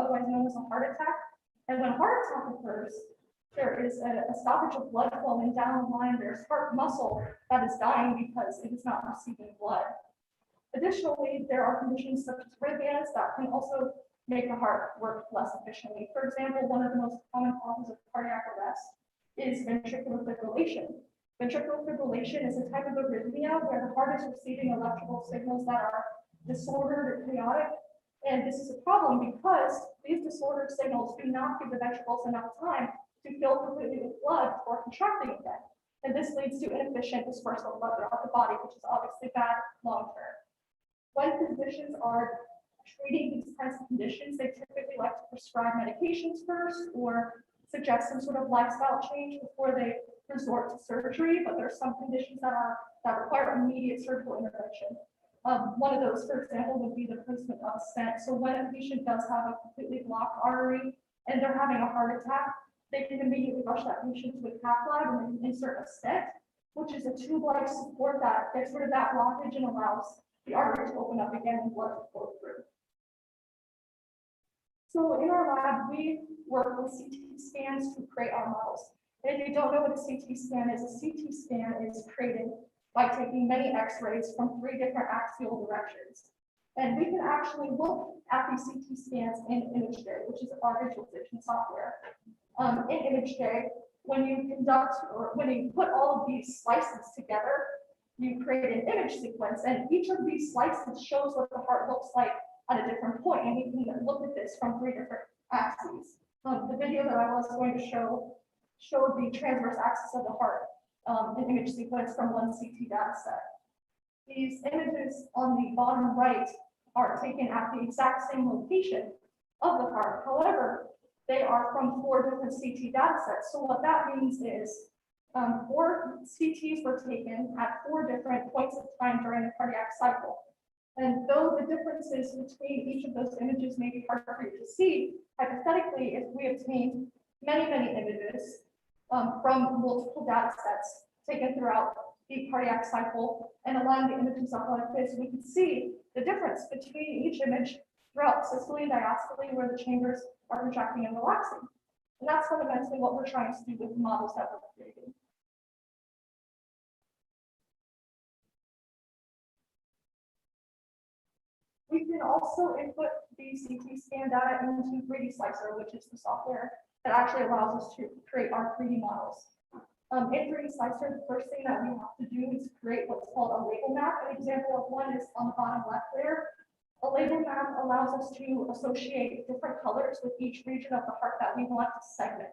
otherwise known as a heart attack. And when a heart attack occurs, there is a stoppage of blood flowing down the line. There's heart muscle that is dying because it is not receiving blood. Additionally, there are conditions such as arrhythmias that can also make the heart work less efficiently. For example, one of the most common causes of cardiac arrest is ventricular fibrillation. Ventricular fibrillation is a type of arrhythmia where the heart is receiving electrical signals that are disordered or chaotic. And this is a problem because these disordered signals do not give the ventricles enough time to fill completely with blood before contracting again. And this leads to inefficient dispersal of blood throughout the body, which is obviously bad long term. When physicians are treating these kinds of conditions, they typically like to prescribe medications first or suggest some sort of lifestyle change before they resort to surgery. But there's some conditions that require immediate surgical intervention. One of those, for example, would be the placement of a stent. So when a patient does have a completely blocked artery and they're having a heart attack, they can immediately rush that patient to a cath lab and then insert a stent, which is a tube-like support that gets rid of that blockage and allows the artery to open up again and blood to flow through. So in our lab, we work with CT scans to create our models. And if you don't know what a CT scan is, a CT scan is created by taking many X-rays from 3 different axial directions. And we can actually look at these CT scans in ImageJ, which is our visualization software. In ImageJ, when you put all of these slices together, you create an image sequence, and each of these slices shows what the heart looks like at a different point, and you can look at this from 3 different axes. The video that I was going to show showed the transverse axis of the heart, an image sequence from one CT data set. These images on the bottom right are taken at the exact same location of the heart. However, they are from 4 different CT data sets. So what that means is 4 CTs were taken at 4 different points of time during the cardiac cycle. And though the differences between each of those images may be hard for you to see, hypothetically, if we obtained many images from multiple data sets taken throughout the cardiac cycle and align the images up like this, we can see the difference between each image throughout systole and diastole, where the chambers are contracting and relaxing. And that's fundamentally what we're trying to do with the models that we're creating. We can also input the CT scan data into 3D Slicer, which is the software that actually allows us to create our 3D models. In 3D Slicer, the first thing that we have to do is create what's called a label map. An example of one is on the bottom left there. A label map allows us to associate different colors with each region of the heart that we want to segment.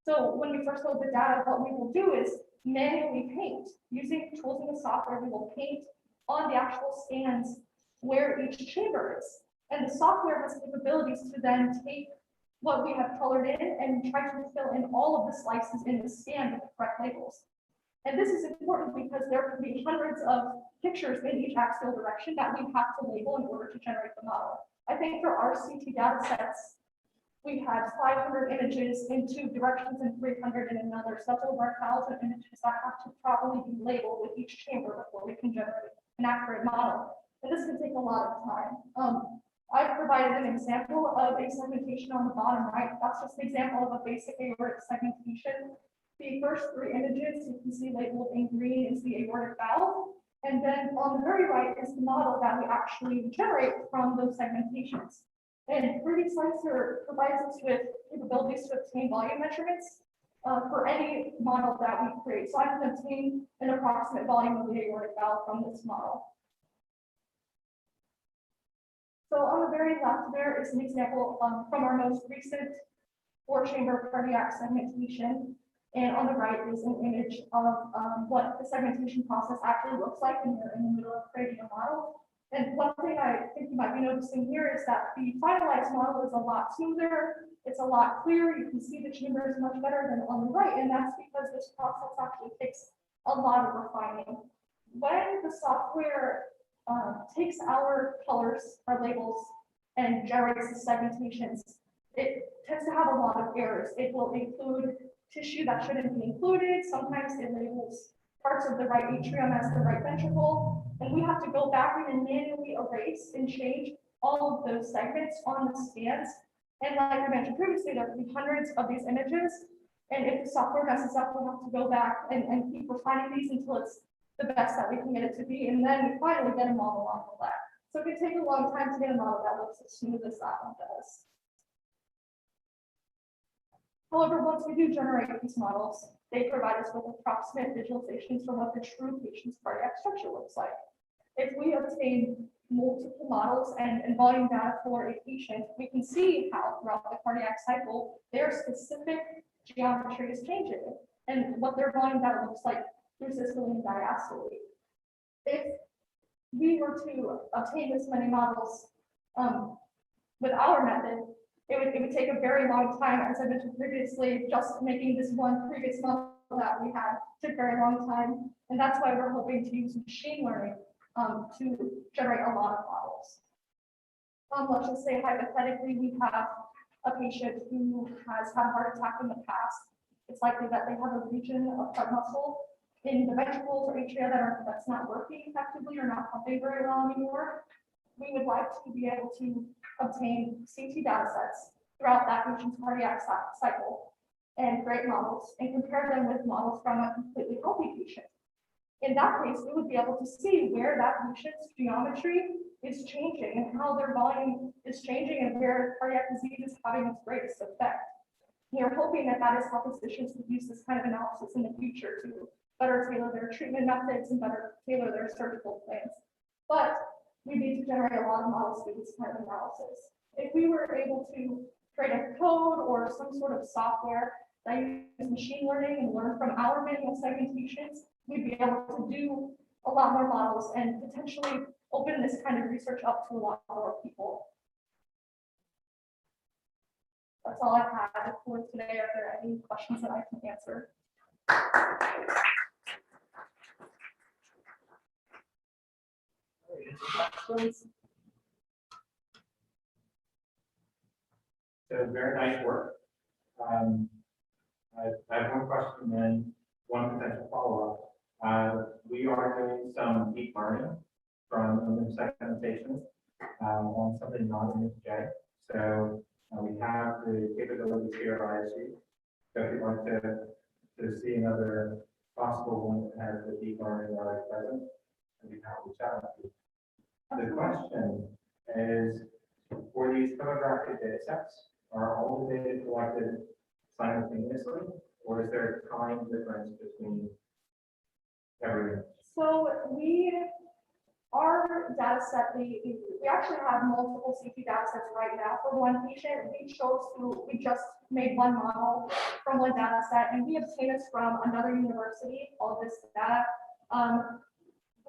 So when we first load the data, what we will do is manually paint. Using tools in the software, we will paint on the actual scans where each chamber is. And the software has capabilities to then take what we have colored in and try to fill in all of the slices in the scan with the correct labels. And this is important because there can be hundreds of pictures in each axial direction that we have to label in order to generate the model. I think for our CT data sets, we had 500 images in 2 directions and 300 in another. So that's over 1,000 images that have to properly be labeled with each chamber before we can generate an accurate model. And this can take a lot of time. I've provided an example of a segmentation on the bottom right. That's just an example of a basic aortic segmentation. The first 3 images you can see labeled in green is the aortic valve. And then on the very right is the model that we actually generate from those segmentations. And 3D Slicer provides us with capabilities to obtain volume measurements for any model that we create. So I can obtain an approximate volume of the aortic valve from this model. So on the very left there is an example from our most recent 4-chamber cardiac segmentation. And on the right is an image of what the segmentation process actually looks like when you're in the middle of creating a model. And one thing I think you might be noticing here is that the finalized model is a lot smoother. It's a lot clearer. You can see the chambers much better than on the right. And that's because this process actually takes a lot of refining. When the software takes our colors, our labels, and generates the segmentations, it tends to have a lot of errors. It will include tissue that shouldn't be included. Sometimes it labels parts of the right atrium as the right ventricle, and we have to go back and manually erase and change all of those segments on the scans And like I mentioned previously, there could be hundreds of these images. And if the software messes up, we'll have to go back and keep refining these until it's the best that we can get it to be. And then we finally get a model off of that. So it can take a long time to get a model that looks as smooth as that one does. However, once we do generate these models, they provide us with approximate visualizations for what the true patient's cardiac structure looks like. If we obtain multiple models and volume data for a patient, we can see how throughout the cardiac cycle, their specific geometry is changing and what their volume data looks like through systole and diastole. If we were to obtain this many models with our method, it would take a very long time. As I mentioned previously, just making this one previous model that we had took a very long time. And that's why we're hoping to use machine learning to generate a lot of models. Let's just say hypothetically, we have a patient who has had a heart attack in the past. It's likely that they have a region of heart muscle in the ventricles or atria that's not working effectively or not pumping very well anymore. We would like to be able to obtain CT data sets throughout that patient's cardiac cycle and create models and compare them with models from a completely healthy patient. In that case, we would be able to see where that patient's geometry is changing and how their volume is changing and where cardiac disease is having its greatest effect. We are hoping that that is how physicians would use this kind of analysis in the future to better tailor their treatment methods and better tailor their surgical plans. But we need to generate a lot of models to do this kind of analysis. If we were able to create a code or some sort of software that uses machine learning and learn from our manual segmentations, we'd be able to do a lot more models and potentially open this kind of research up to a lot more people. That's all I had for today. Are there any questions that I can answer? So very nice work. I have one question and then one potential follow-up. We are doing some deep learning from image segmentation on something non-image J. So we have the capabilities here at ISU. So if you want to see another possible one that has the deep learning already present, we can reach out to you. The question is, for these photographic data sets, are all the data collected simultaneously, or is there a time difference between every image? So our data set, we actually have multiple CT data sets right now for one patient. We just made one model from one data set, and we obtained this from another university, all of this data.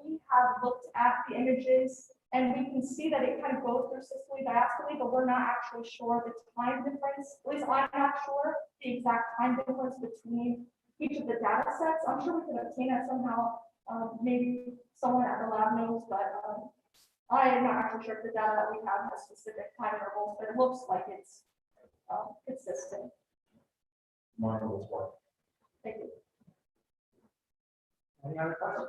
We have looked at the images and we can see that it kind of goes through systole diastole, but we're not actually sure the time difference. At least I'm not sure the exact time difference between each of the data sets. I'm sure we can obtain that somehow. Maybe someone at the lab knows, but I am not actually sure if the data that we have has specific time intervals, but it looks like it's consistent. Marvelous work. Thank you. Any other questions?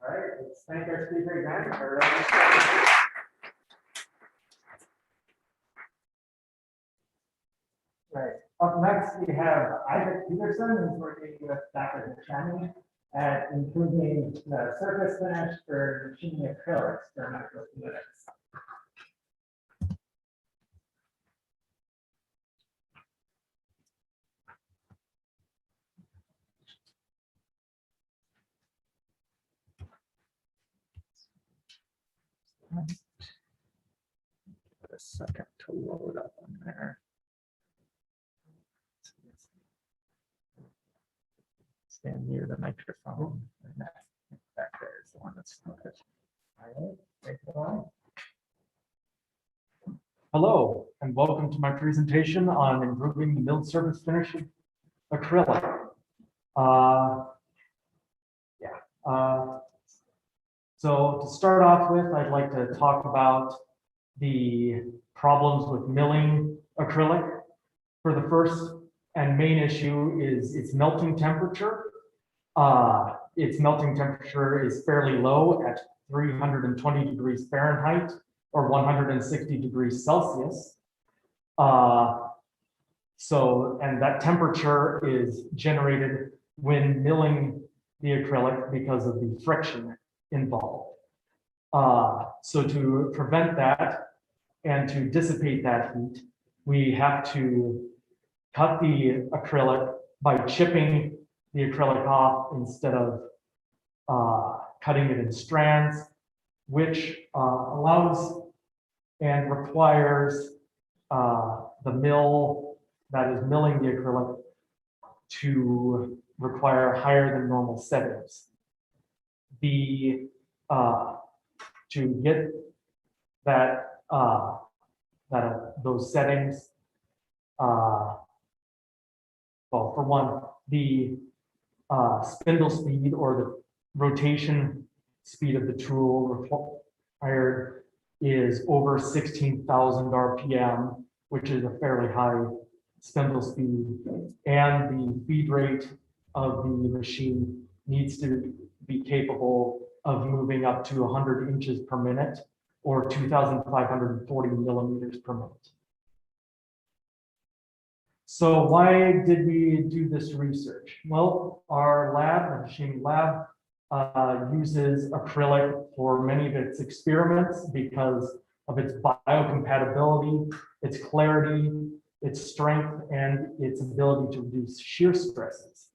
All right, let's thank our speaker again. Right. Up next, we have Isaac Peterson, who's working with Dr. Chani at improving the surface finish for machining acrylics for microfluidics. Give it a second to load up on there. Stand near the microphone. And that back there is the one that's loaded. All right, take it on. Hello, and welcome to my presentation on improving the milled surface finish of acrylic. So to start off with, I'd like to talk about the problems with milling acrylic. For the first and main issue is its melting temperature. Its melting temperature is fairly low at 320 degrees Fahrenheit or 160 degrees Celsius. So, and that temperature is generated when milling the acrylic because of the friction involved. So to prevent that and to dissipate that heat, we have to cut the acrylic by chipping the acrylic off instead of cutting it in strands, which allows and requires the mill that is milling the acrylic to require higher than normal settings. To get that those settings, well, for one, the spindle speed or the rotation speed of the tool required is over 16,000 RPM, which is a fairly high spindle speed, and the feed rate of the machine needs to be capable of moving up to 100 inches per minute or 2,540 millimeters per minute. So why did we do this research? Well, our lab, the machining lab, uses acrylic for many of its experiments because of its biocompatibility, its clarity, its strength, and its ability to reduce shear stresses.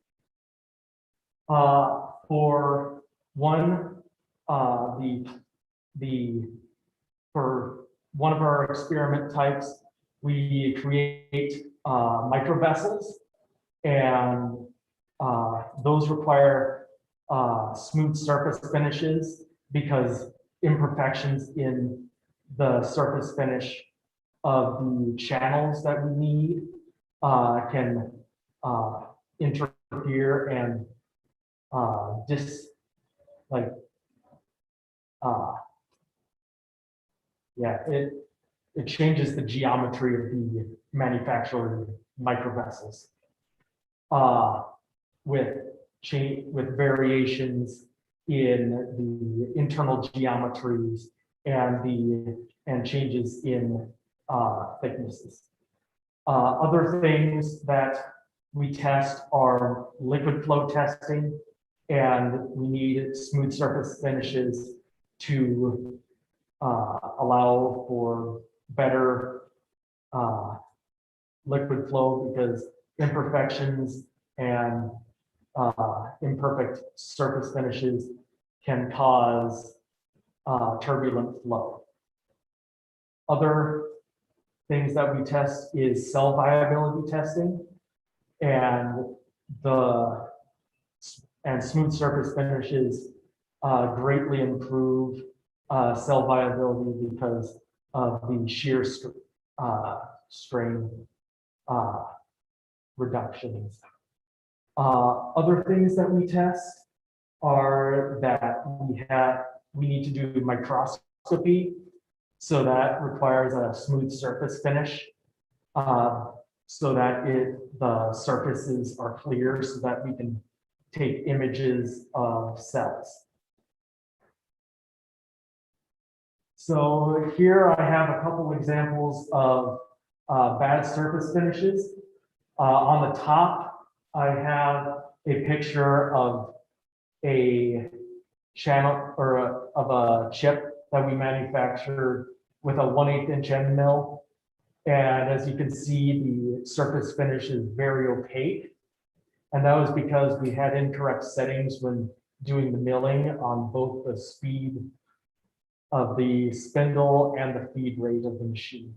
For one, for one of our experiment types, we create micro vessels, and those require smooth surface finishes because imperfections in the surface finish of the channels that we need can interfere and it changes the geometry of the manufactured micro vessels with variations in the internal geometries and changes in thicknesses. Other things that we test are liquid flow testing, and we need smooth surface finishes to allow for better liquid flow, because imperfections and imperfect surface finishes can cause turbulent flow. Other things that we test is cell viability testing, and smooth surface finishes greatly improve cell viability because of the shear strain reductions. Other things that we test are that we need to do microscopy, so that requires a smooth surface finish, so that the surfaces are clear, so that we can take images of cells. So here I have a couple examples of bad surface finishes. On the top, I have a picture of a channel or of a chip that we manufactured with a 1/8 inch end mill. And as you can see, the surface finish is very opaque. And that was because we had incorrect settings when doing the milling on both the speed of the spindle and the feed rate of the machine.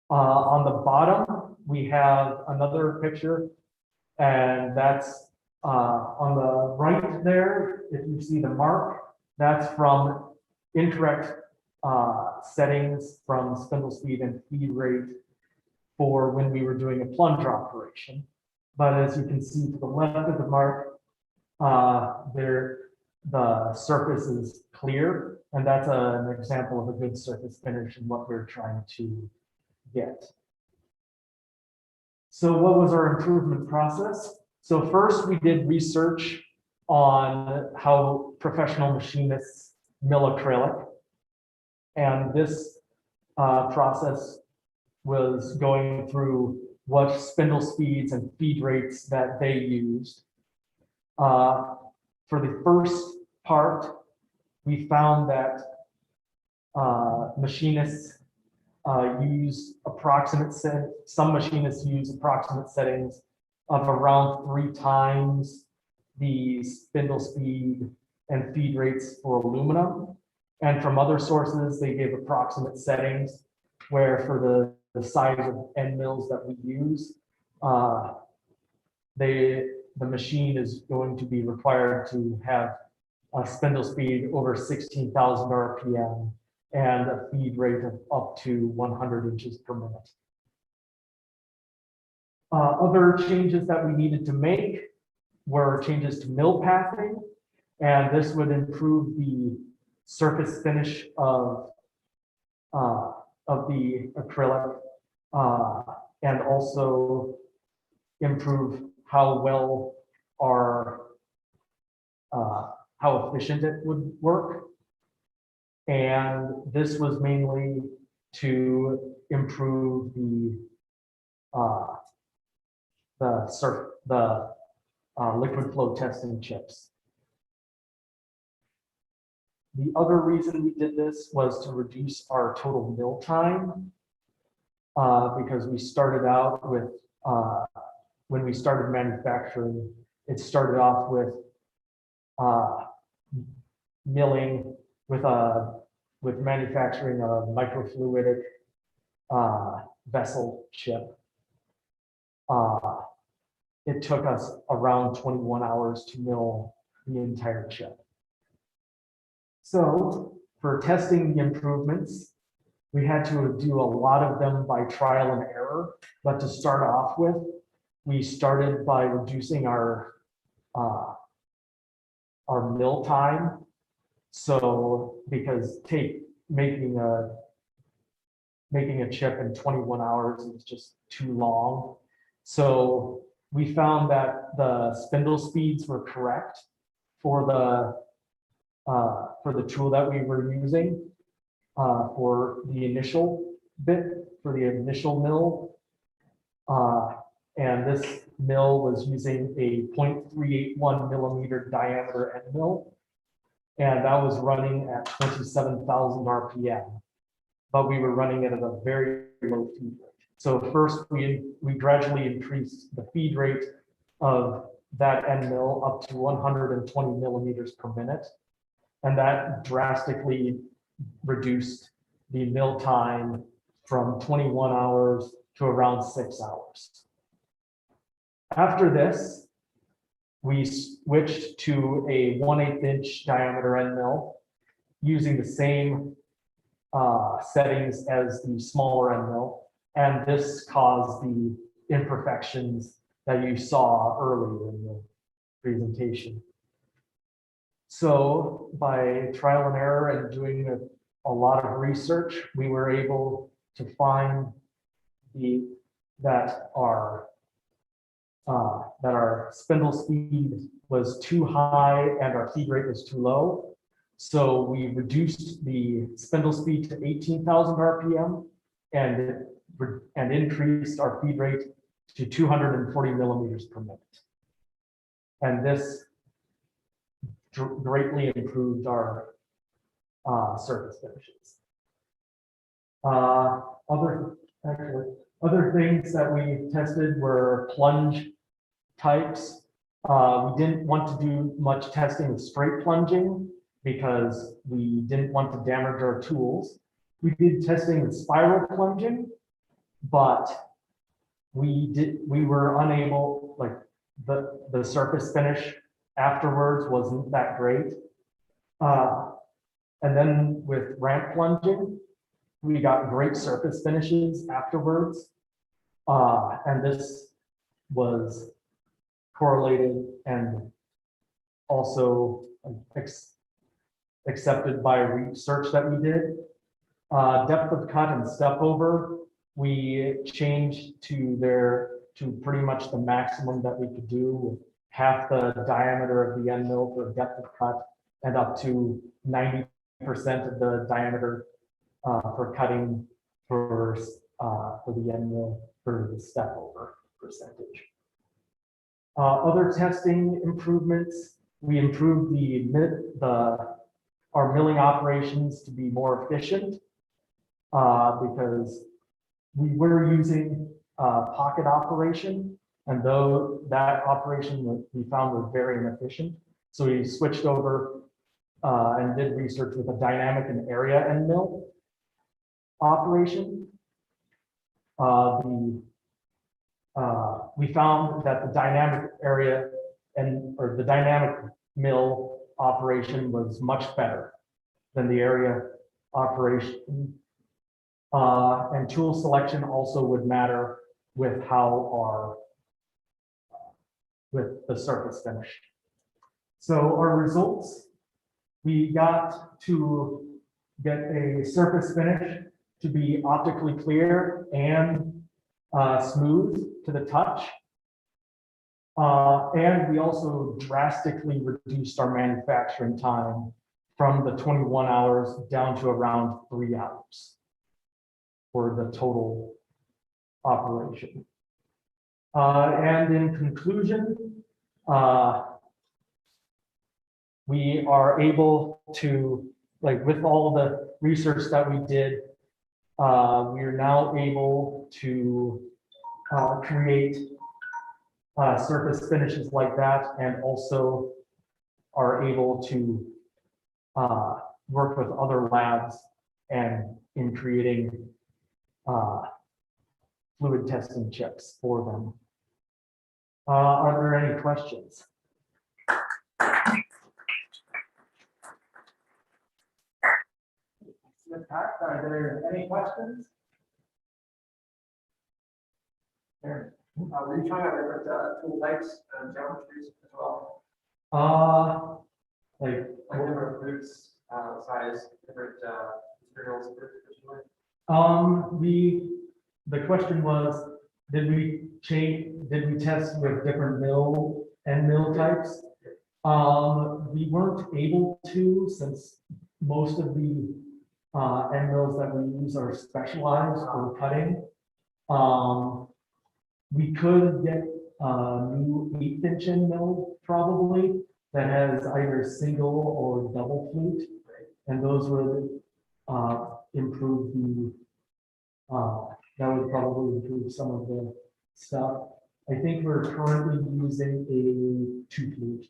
On the bottom, we have another picture, and that's on the right there. If you see the mark, that's from incorrect settings from spindle speed and feed rate for when we were doing a plunge operation. But as you can see to the left of the mark, the surface is clear, and that's an example of a good surface finish and what we're trying to get. So what was our improvement process? So first we did research on how professional machinists mill acrylic. And this process was going through what spindle speeds and feed rates that they used. For the first part, we found that machinists some machinists use approximate settings of around 3 times the spindle speed and feed rates for aluminum. And from other sources, they give approximate settings where for the size of end mills that we use, the machine is going to be required to have a spindle speed over 16,000 RPM and a feed rate of up to 100 inches per minute. Other changes that we needed to make were changes to mill pathing, and this would improve the surface finish of the acrylic and also improve how well how efficient it would work. And this was mainly to improve the liquid flow testing chips. The other reason we did this was to reduce our total mill time because we started out with, when we started manufacturing, it started off with milling with manufacturing a microfluidic vessel chip. It took us around 21 hours to mill the entire chip. So for testing the improvements, we had to do a lot of them by trial and error. But to start off with, we started by reducing our mill time. So because making a chip in 21 hours is just too long. So we found that the spindle speeds were correct for the tool that we were using for the initial mill. And this mill was using a 0.381 millimeter diameter end mill. And that was running at 27,000 RPM, but we were running it at a very low feed rate. So first we gradually increased the feed rate of that end mill up to 120 millimeters per minute. And that drastically reduced the mill time from 21 hours to around 6 hours. After this, we switched to a 1/8 inch diameter end mill using the same settings as the smaller end mill. And this caused the imperfections that you saw earlier in the presentation. So by trial and error and doing a lot of research, we were able to find that our spindle speed was too high and our feed rate was too low. So we reduced the spindle speed to 18,000 RPM and increased our feed rate to 240 millimeters per minute. And this greatly improved our surface finishes. Other things that we tested were plunge types. We didn't want to do much testing with straight plunging because we didn't want to damage our tools. We did testing with spiral plunging, but we were unable, like the surface finish afterwards wasn't that great. And then with ramp plunging, we got great surface finishes afterwards. And this was correlated and also accepted by research that we did. Depth of cut and step over, we changed to pretty much the maximum that we could do with half the diameter of the end mill for depth of cut and up to 90% of the diameter for cutting for the end mill for the step over percentage. Other testing improvements, we improved our milling operations to be more efficient because we were using pocket operation, and though that operation we found was very inefficient, so we switched over and did research with a dynamic and area end mill operation. We found that the dynamic area or the dynamic mill operation was much better than the area operation. And tool selection also would matter with with the surface finish. So our results, we got to get a surface finish to be optically clear and smooth to the touch. And we also drastically reduced our manufacturing time from the 21 hours down to around 3 hours for the total operation. And in conclusion, we are able to, with all the research that we did, we are now able to create surface finishes like that, and also are able to work with other labs and in creating fluid testing chips for them. Are there any questions? Are there any questions? There. Were you trying out different tool types and geometries as well? Like Different flutes, size, different materials. The question was, did we test with different mill types? We weren't able to, since most of the end mills that we use are specialized for cutting. We could get a new 1/8" end mill probably that has either single or double flute, and those would improve that would probably improve some of the stuff. I think we're currently using a 2 flute.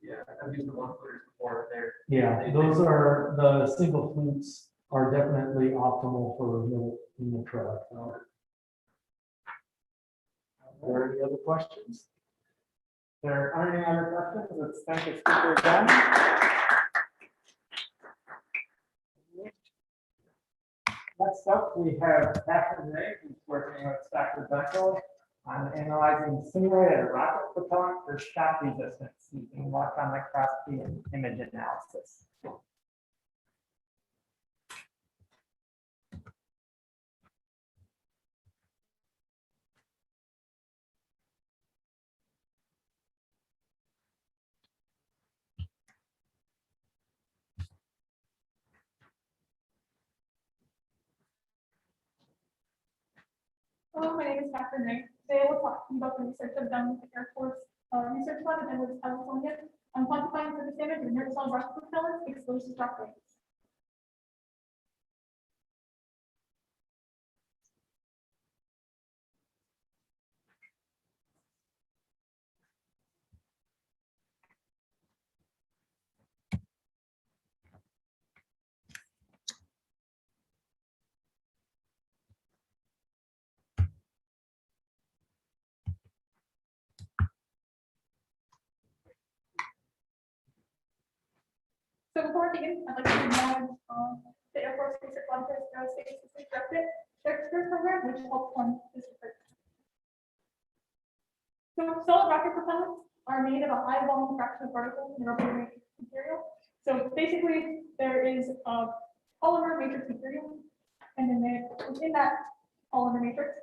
Yeah, I've used the 1 footers before there. Yeah, those are the single flutes are definitely optimal for mill acrylic. Are there any other questions? If there aren't any other questions, let's thank the speaker again. Next up, we have Catherine Ray, who's working with Stackford Bechtel on analyzing simulated rocket propellant for shock resistance using electron microscopy and image analysis. Hello, my name is Catherine Ray. Today we'll talk about the research I've done with the Air Force Research Lab in Edwards, California, on quantifying surface damage in aerosol rocket propellants exposed to shock waves. So before I begin, I'd like to acknowledge the Air Force Research Laboratory's Aerospace Systems Director program, which helped fund this research. So solid rocket propellants are made of a high volume fraction of particles in a rubber matrix material. So basically, there is a polymer matrix material, and then within that polymer matrix,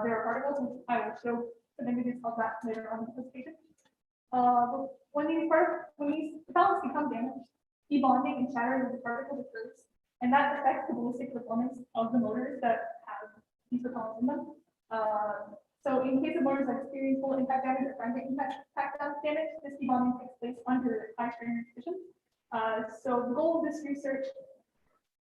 there are particles, which I will show the images of that later on in the presentation. When these propellants become damaged, debonding and shattering of the particles occurs, and that affects the ballistic performance of the motors that have these propellants in them. So in case of motors that experience full impact damage or frantic impact damage, this debonding takes place under high strain conditions. So the goal of this research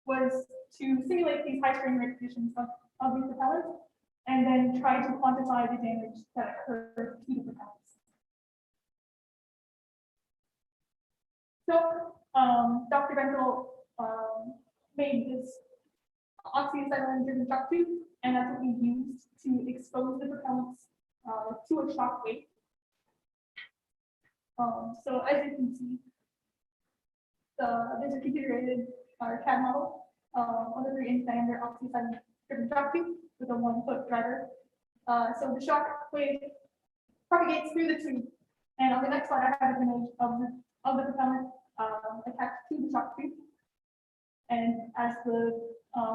was to simulate these high strain rate conditions of these propellants, and then try to quantify the damage that occurred to the propellants. So Dr. Bentel made this oxyacetylene driven shock tube, and that's what we used to expose the propellants to a shock wave. So as you can see, there's a computer-aided CAD model of the 3-inch diameter oxyacetylene driven shock tube with a 1-foot driver. So the shock wave propagates through the tube, and on the next slide I have an image of the propellant attached to the shock tube. And as the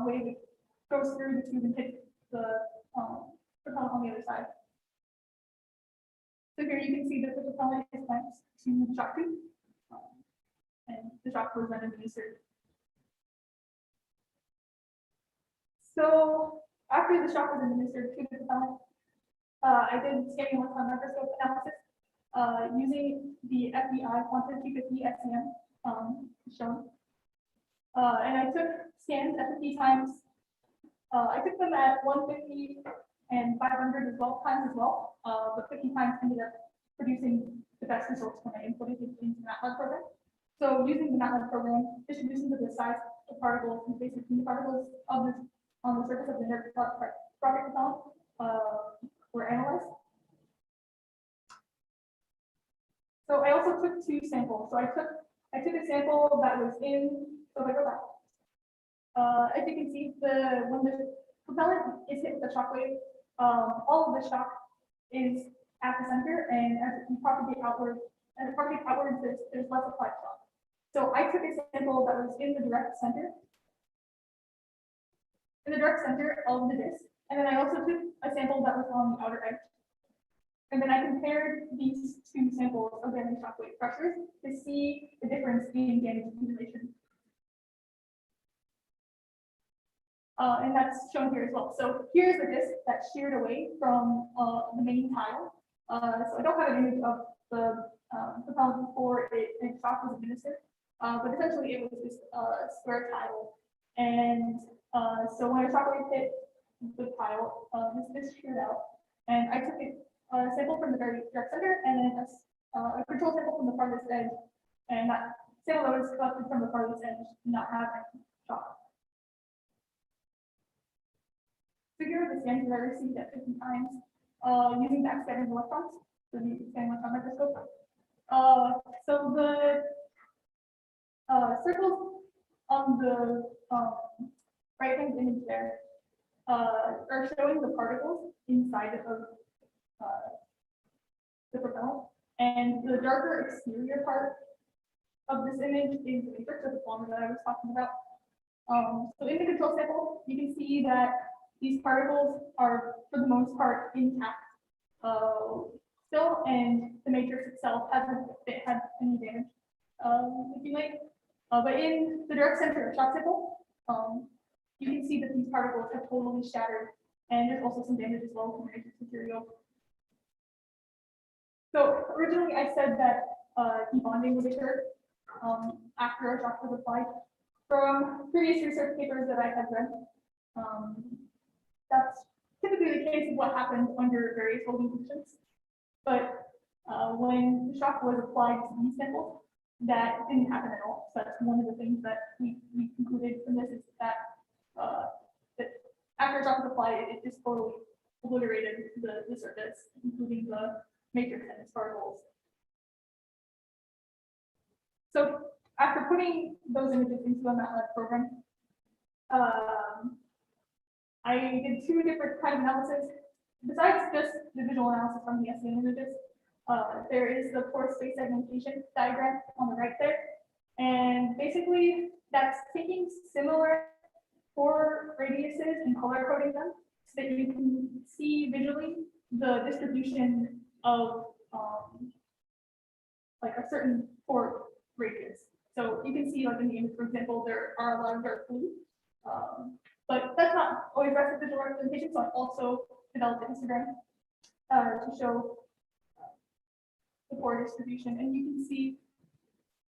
wave goes through the tube and hits the propellant on the other side. So here you can see that the propellant is clamped to the shock tube, and the shock was then administered. So after the shock was administered to the propellant, I did scanning electron microscope analysis using the FBI Quantum 250 SEM shown. And I took scans at 50 times. I took them at 150 and 500 times as well. But 50 times ended up producing the best results when I inputted it into the MATLAB program. So using the MATLAB program, distributions of the size of particles and space between the particles of this on the surface of the rocket propellant were analyzed. So I also took 2 samples. So I took a sample that was in. So if I go back, as you can see, when the propellant is hit with the shock wave, all of the shock is at the center, and as it propagates outwards, there's less applied shock. So I took a sample that was in the direct center of the disk, and then I also took a sample that was on the outer edge. And then I compared these 2 samples of varying shock wave pressures to see the difference in damage accumulation. And that's shown here as well. So here's the disk that sheared away from the main tile. So I don't have an image of the propellant before the shock was administered, but essentially it was this square tile. And so when a shock wave hit the tile, this sheared out. And I took a sample from the very direct center, and then a control sample from the farthest edge. And that sample that was collected from the farthest edge did not have any shock. So here are the scans that I received at 50 times using backscattering electrons, so the scanning electron microscope. So the circles on the right-hand image there are showing the particles inside of the propellant, and the darker exterior part of this image is the matrix of the formula that I was talking about. So in the control sample, you can see that these particles are, for the most part, intact still, and the matrix itself hasn't had any damage accumulate. But in the direct center of shock sample, you can see that these particles have totally shattered, and there's also some damage as well to the matrix material. So originally I said that debonding would occur after a shock was applied. From previous research papers that I have read, that's typically the case of what happens under various holding conditions. But when the shock was applied to these samples, that didn't happen at all. So that's one of the things that we concluded from this is that, that after a shock was applied, it just totally obliterated the surface, including the matrix and its particles. So after putting those images into a MATLAB program, I did 2 different kind of analysis. Besides just the visual analysis from the SEM images, there is the pore space segmentation diagram on the right there. And basically that's taking similar pore radiuses and color coding them so that you can see visually the distribution of like a certain pore radius. So you can see like in the image, for example, there are a lot of dark blue. But that's not always visual representation, so I also developed an Instagram to show the poor distribution, and you can see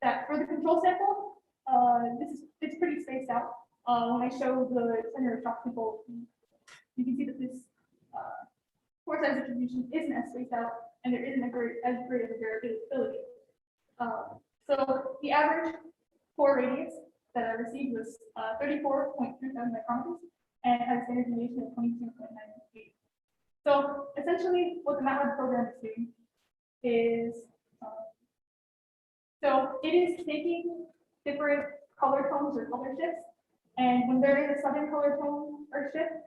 that for the control sample, it's pretty spaced out. When I show the center of shock sample, you can see that this poor size distribution isn't as spaced out, and there isn't as great of a variability. So the average pore radius that I received was 34.37 micrometers and has a standard deviation of 22.98. So essentially, what the MATLAB program is doing is, so it is taking different color tones or color shifts, and when there is a sudden color tone or shift,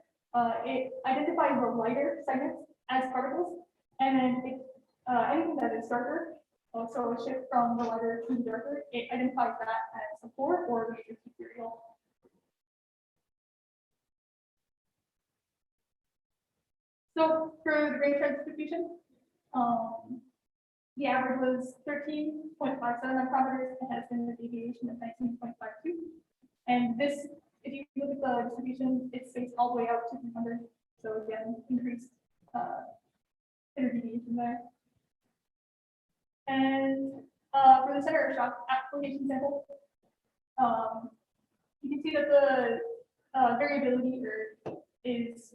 it identifies the lighter segments as particles, and then anything that is darker, so a shift from the lighter to the darker, it identifies that as a pore or matrix material. So for the grain strength distribution, the average was 13.57 micrometers and has been a deviation of 19.52. And this, if you look at the distribution, it's spaced all the way out to 300. So again, increased standard deviation there. And for the center of shock application sample, you can see that the variability is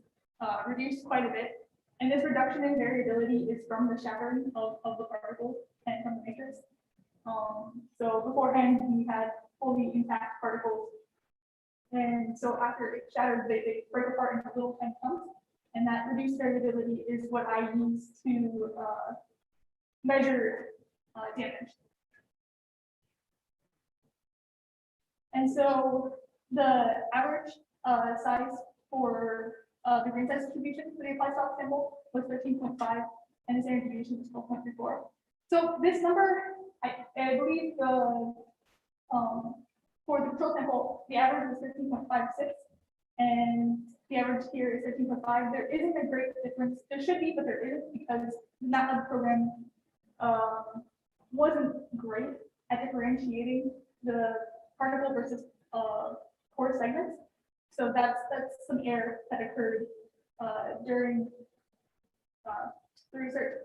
reduced quite a bit. And this reduction in variability is from the shattering of the particles and from the matrix. So beforehand, we had fully intact particles. And so after it shattered, they break apart into little tiny chunks. And that reduced variability is what I use to measure damage. And so the average size for the grain size distribution for the applied shock sample was 13.5, and the standard deviation was 12.34. So this number, I believe for the control sample, the average was 13.56, and the average here is 13.5. There isn't a great difference. There should be, but there isn't, because the MATLAB program wasn't great at differentiating the particle versus pore segments. So that's some error that occurred during the research.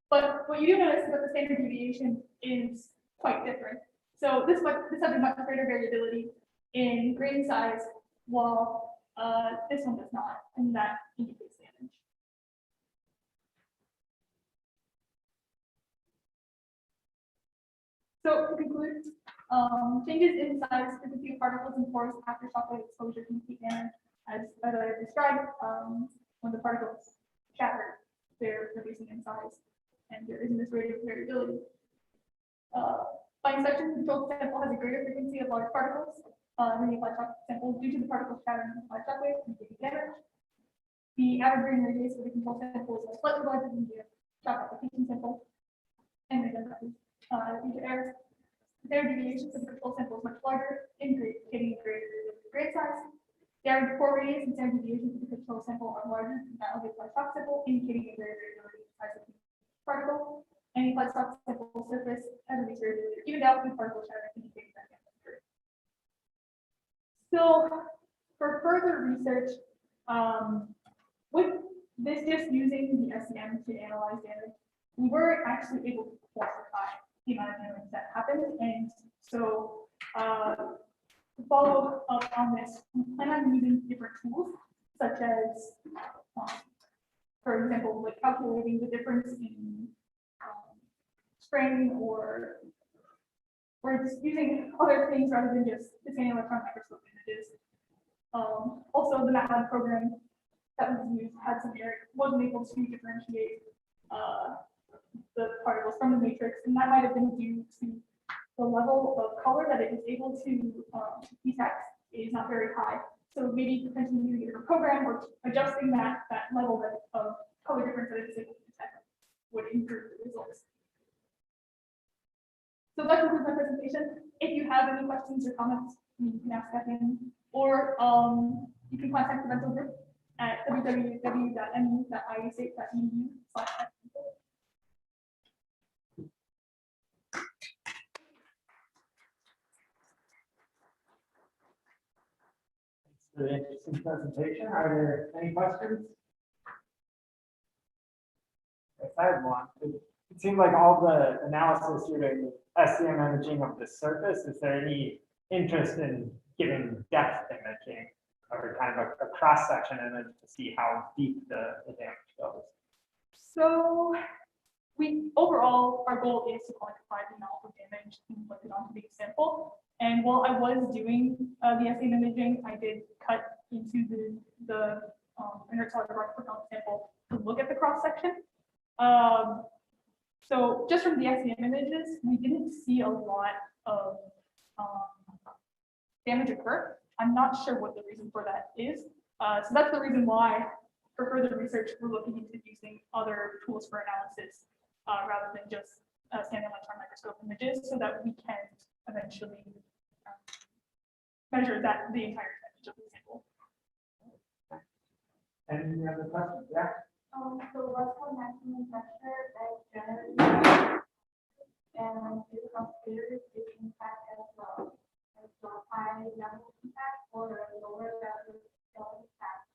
But what you do notice is that the standard deviation is quite different. So this has a much greater variability in grain size, while this one does not, and that indicates damage. So to conclude, changes in size, frequency of particles and pores after shockwave exposure can keep damage, as I described. When the particles shatter, they're reducing in size, and there isn't this rate of variability. By inspection, the control sample has a greater frequency of large particles than the applied shock sample due to the particles shattering in the applied shockwave and giving damage. The average grain radius for the control sample is slightly larger than the shock application sample, and then due to errors. Their deviation for the control sample is much larger, indicating greater grain size. The average pore radius and standard deviation for the control sample are larger than that of the applied shock sample, indicating a greater variability in the size of the particle. And the applied shock sample surface has a variability evened out with particle shattering, indicating that damage occurred. So for further research, with this just using the SEM to analyze damage, we weren't actually able to quantify the amount of damage that happened. And so to follow up on this, we plan on using different tools, such as, for example, like calculating the difference in strain, or just using other things rather than just the same electron microscope images. Also, the MATLAB program that was used had some error, wasn't able to differentiate the particles from the matrix, and that might have been due to the level of color that it is able to detect is not very high. So maybe potentially using a different program or adjusting that level of color difference that it is able to detect would improve the results. So that concludes my presentation. If you have any questions or comments, you can ask that in, or you can contact the rental group at www.mu.iustate.edu/. for the interesting presentation. Are there any questions? Yes, I have one. It seemed like all the analysis you're doing with SEM imaging of the surface. Is there any interest in giving depth imaging or kind of a cross-section image to see how deep the damage goes? So overall, our goal is to quantify the amount of damage inflicted onto the sample. And while I was doing the SEM imaging, I did cut into the inert solid rock propellant sample to look at the cross section. So just from the SEM images, we didn't see a lot of damage occur. I'm not sure what the reason for that is. So that's the reason why, for further research, we're looking into using other tools for analysis rather than just standard electron microscope images, so that we can eventually measure the entire damage of the sample. Any other questions? Yeah. So what's the maximum pressure that generally and do you consider this impact as a high level impact or a lower level impact?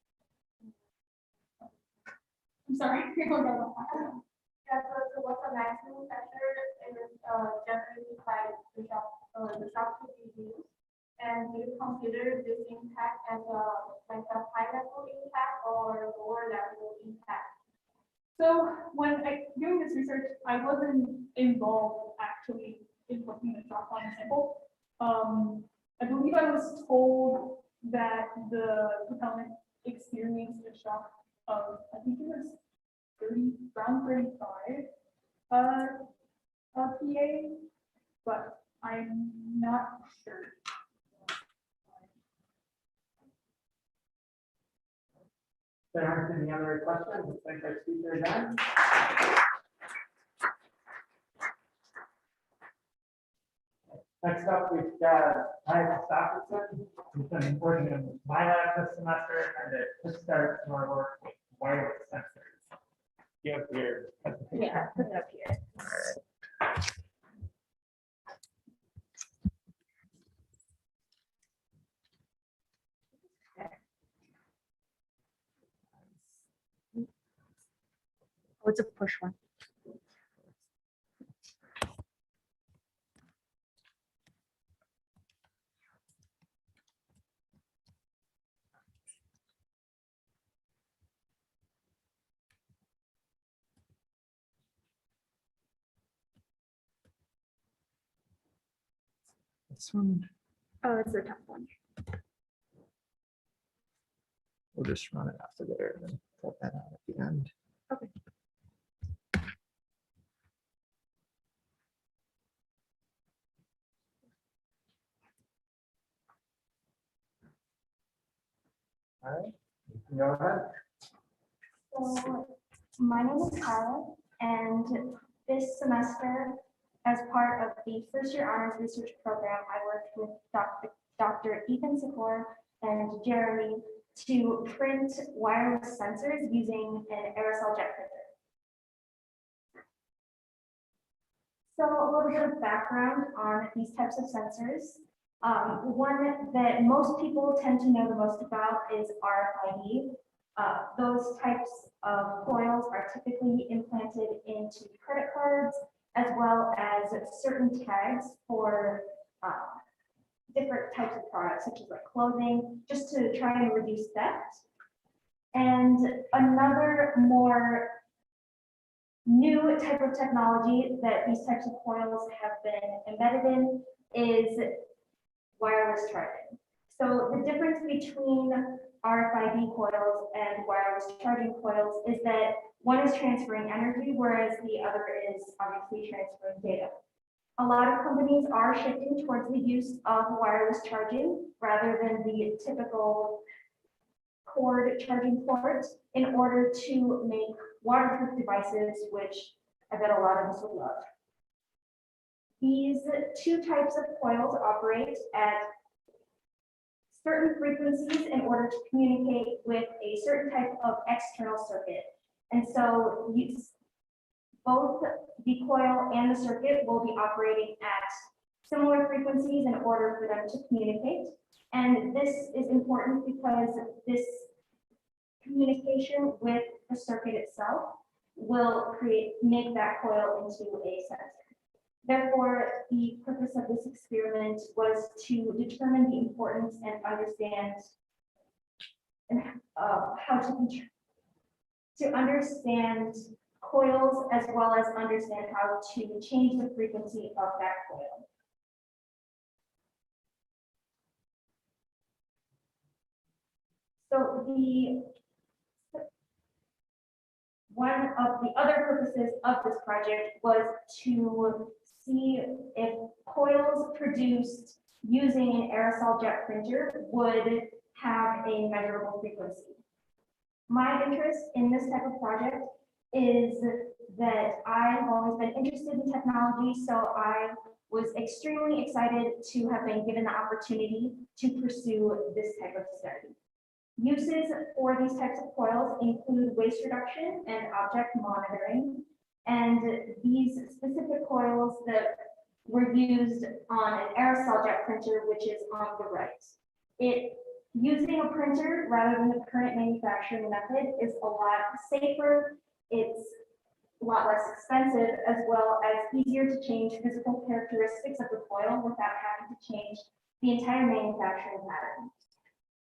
I'm sorry. Yeah, so what's the maximum pressure is generated by the shock to be used? And do you consider this impact as a high level impact or lower level impact? So when doing this research, I wasn't involved actually in looking at shock on the sample. I believe I was told that the propellant experienced a shock of, I think it was around 35 PA, but I'm not sure. There aren't any other questions. I think our speaker is done. Next up, we've got Michael Stockerson, who's been working in my lab this semester and to start more work with wireless sensors. You have your presentation. Yeah, put it up here. Oh, it's a push one. This one, Oh, it's the top one. we'll just run it after there and then pull that out at the end. Okay. All right, you can go ahead. So my name is Kyle, and this semester, as part of the first year honors research program, I worked with Dr. Ethan Sikor and Jeremy to print wireless sensors using an aerosol jet printer. So a little bit of background on these types of sensors. One that most people tend to know the most about is RFID. Those types of coils are typically implanted into credit cards, as well as certain tags for different types of products, such as like clothing, just to try and reduce theft. And another more new type of technology that these types of coils have been embedded in is wireless charging. So the difference between RFID coils and wireless charging coils is that one is transferring energy, whereas the other is obviously transferring data. A lot of companies are shifting towards the use of wireless charging rather than the typical cord charging ports in order to make waterproof devices, which I bet a lot of us would love. These two types of coils operate at certain frequencies in order to communicate with a certain type of external circuit. And so both the coil and the circuit will be operating at similar frequencies in order for them to communicate. And this is important because this communication with the circuit itself will make that coil into a sensor. Therefore, the purpose of this experiment was to determine the importance and understand how to understand coils as well as understand how to change the frequency of that coil. So one of the other purposes of this project was to see if coils produced using an aerosol jet printer would have a measurable frequency. My interest in this type of project is that I've always been interested in technology, so I was extremely excited to have been given the opportunity to pursue this type of study. Uses for these types of coils include waste reduction and object monitoring. And these specific coils that were used on an aerosol jet printer, which is on the right. Using a printer rather than the current manufacturing method is a lot safer. It's a lot less expensive, as well as easier to change physical characteristics of the coil without having to change the entire manufacturing pattern.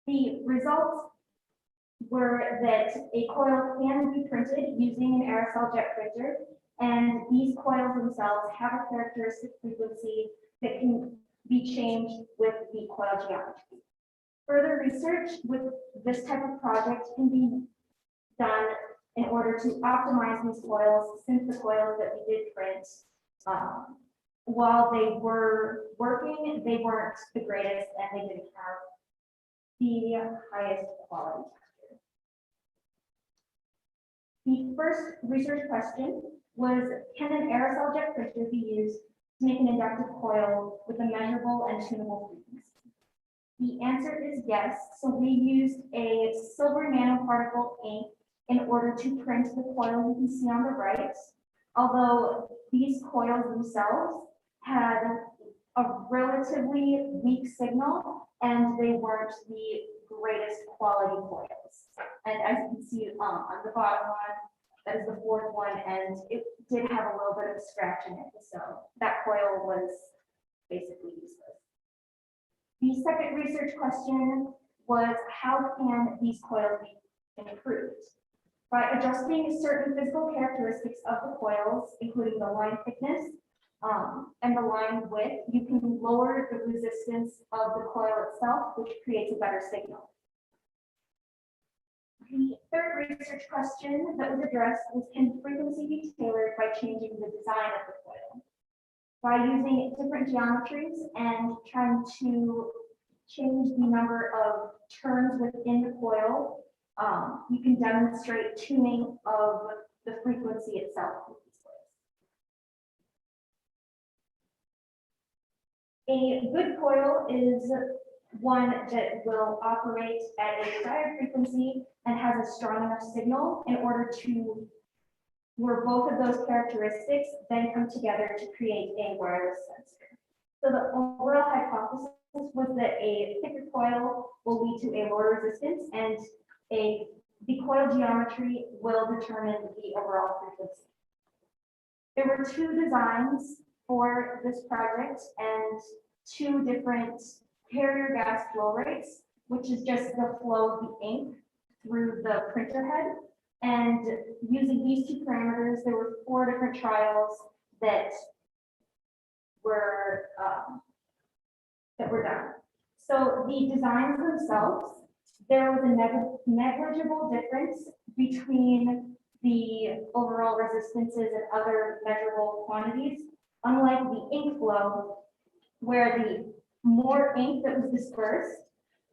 The results were that a coil can be printed using an aerosol jet printer, and these coils themselves have a characteristic frequency that can be changed with the coil geometry. Further research with this type of project can be done in order to optimize these coils, since the coils that we did print, while they were working, they weren't the greatest and they didn't have the highest quality texture. The first research question was, can an aerosol jet printer be used to make an inductive coil with a measurable and tunable frequency? The answer is yes. So we used a silver nanoparticle ink in order to print the coil you can see on the right. Although these coils themselves had a relatively weak signal and they weren't the greatest quality coils. And as you can see on the bottom one, that is the fourth one, and it did have a little bit of a scratch in it. So that coil was basically useless. The second research question was, how can these coils be improved? By adjusting certain physical characteristics of the coils, including the line thickness and the line width, you can lower the resistance of the coil itself, which creates a better signal. The third research question that was addressed was, can frequency be tailored by changing the design of the coil? By using different geometries and trying to change the number of turns within the coil, you can demonstrate tuning of the frequency itself with these coils. A good coil is one that will operate at a desired frequency and has a strong enough signal in order to, where both of those characteristics then come together to create a wireless sensor. So the overall hypothesis was that a thicker coil will lead to a lower resistance, and the coil geometry will determine the overall frequency. There were two designs for this project and two different carrier gas flow rates, which is just the flow of the ink through the printer head. And using these two parameters, there were 4 different trials that were done. So the designs themselves, there was a negligible difference between the overall resistances and other measurable quantities, unlike the ink flow, where the more ink that was dispersed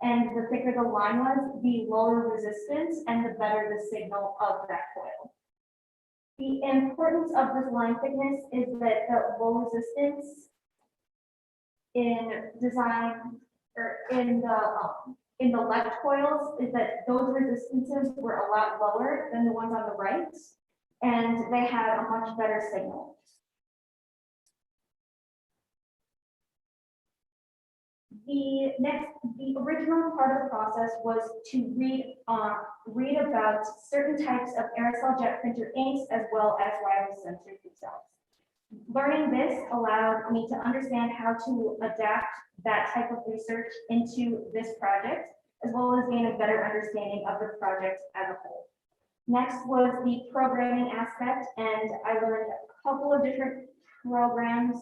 and the thicker the line was, the lower resistance and the better the signal of that coil. The importance of this line thickness is that the low resistance in design or in the left coils is that those resistances were a lot lower than the ones on the right, and they had a much better signal. The original part of the process was to read about certain types of aerosol jet printer inks as well as wireless sensors themselves. Learning this allowed me to understand how to adapt that type of research into this project, as well as gain a better understanding of the project as a whole. Next was the programming aspect, and I learned a couple of different programs.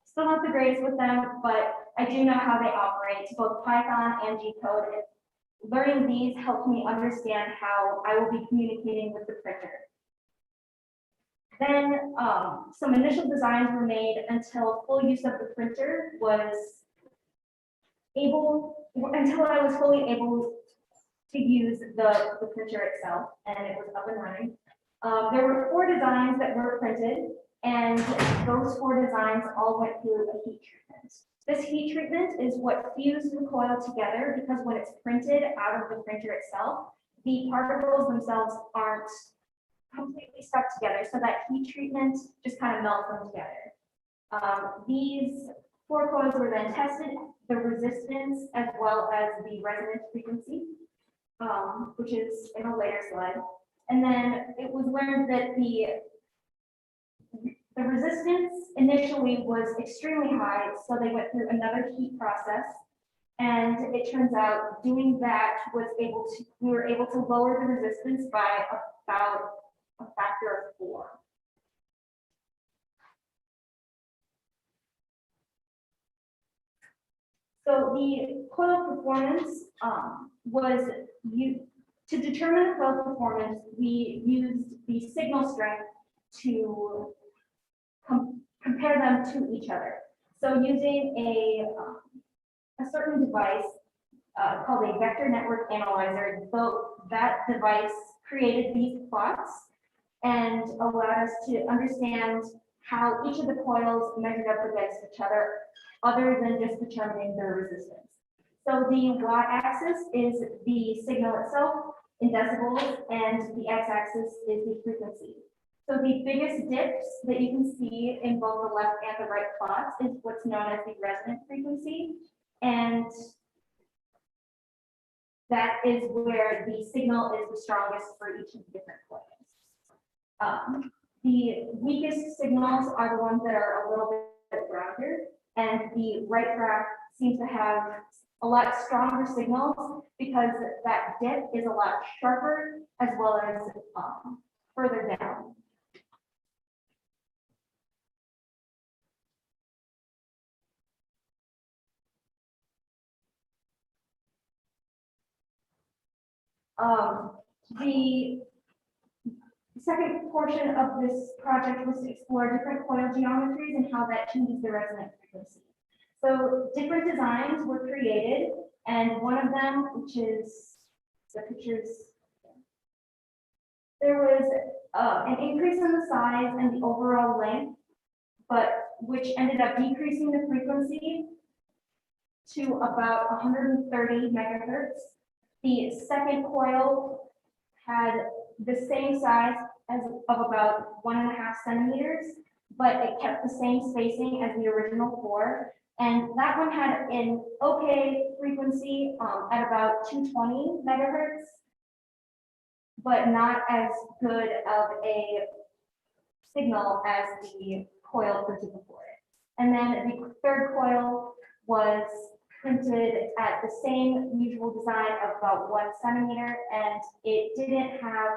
Still not the greatest with them, but I do know how they operate, both Python and G code. And learning these helped me understand how I will be communicating with the printer. Then some initial designs were made until full use of the printer was until I was fully able to use the printer itself, and it was up and running. There were 4 designs that were printed, and those 4 designs all went through a heat treatment. This heat treatment is what fused the coil together, because when it's printed out of the printer itself, the particles themselves aren't completely stuck together, so that heat treatment just kind of melts them together. These 4 coils were then tested, the resistance as well as the resonance frequency, which is in a later slide. And then it was learned that the resistance initially was extremely high, so they went through another heat process. And it turns out doing that we were able to lower the resistance by about a factor of 4. So the coil performance to determine the coil performance, we used the signal strength to compare them to each other. So using a certain device called a vector network analyzer, that device created these plots and allowed us to understand how each of the coils measured up against each other than just determining their resistance. So the y-axis is the signal itself in decibels, and the x-axis is the frequency. So the biggest dips that you can see in both the left and the right plots is what's known as the resonant frequency, and that is where the signal is the strongest for each of the different coils. The weakest signals are the ones that are a little bit grounder, and the right graph seems to have a lot stronger signals because that dip is a lot sharper as well as further down. The second portion of this project was to explore different coil geometries and how that changes the resonant frequency. So different designs were created, and one of them, which is the pictures, there was an increase in the size and the overall length, but which ended up decreasing the frequency to about 130 megahertz. The second coil had the same size of about 1.5 centimeters, but it kept the same spacing as the original 4. And that one had an okay frequency at about 220 megahertz, but not as good of a signal as the coil printed before it. And then the third coil was printed at the same usual design of about 1 centimeter, and it didn't have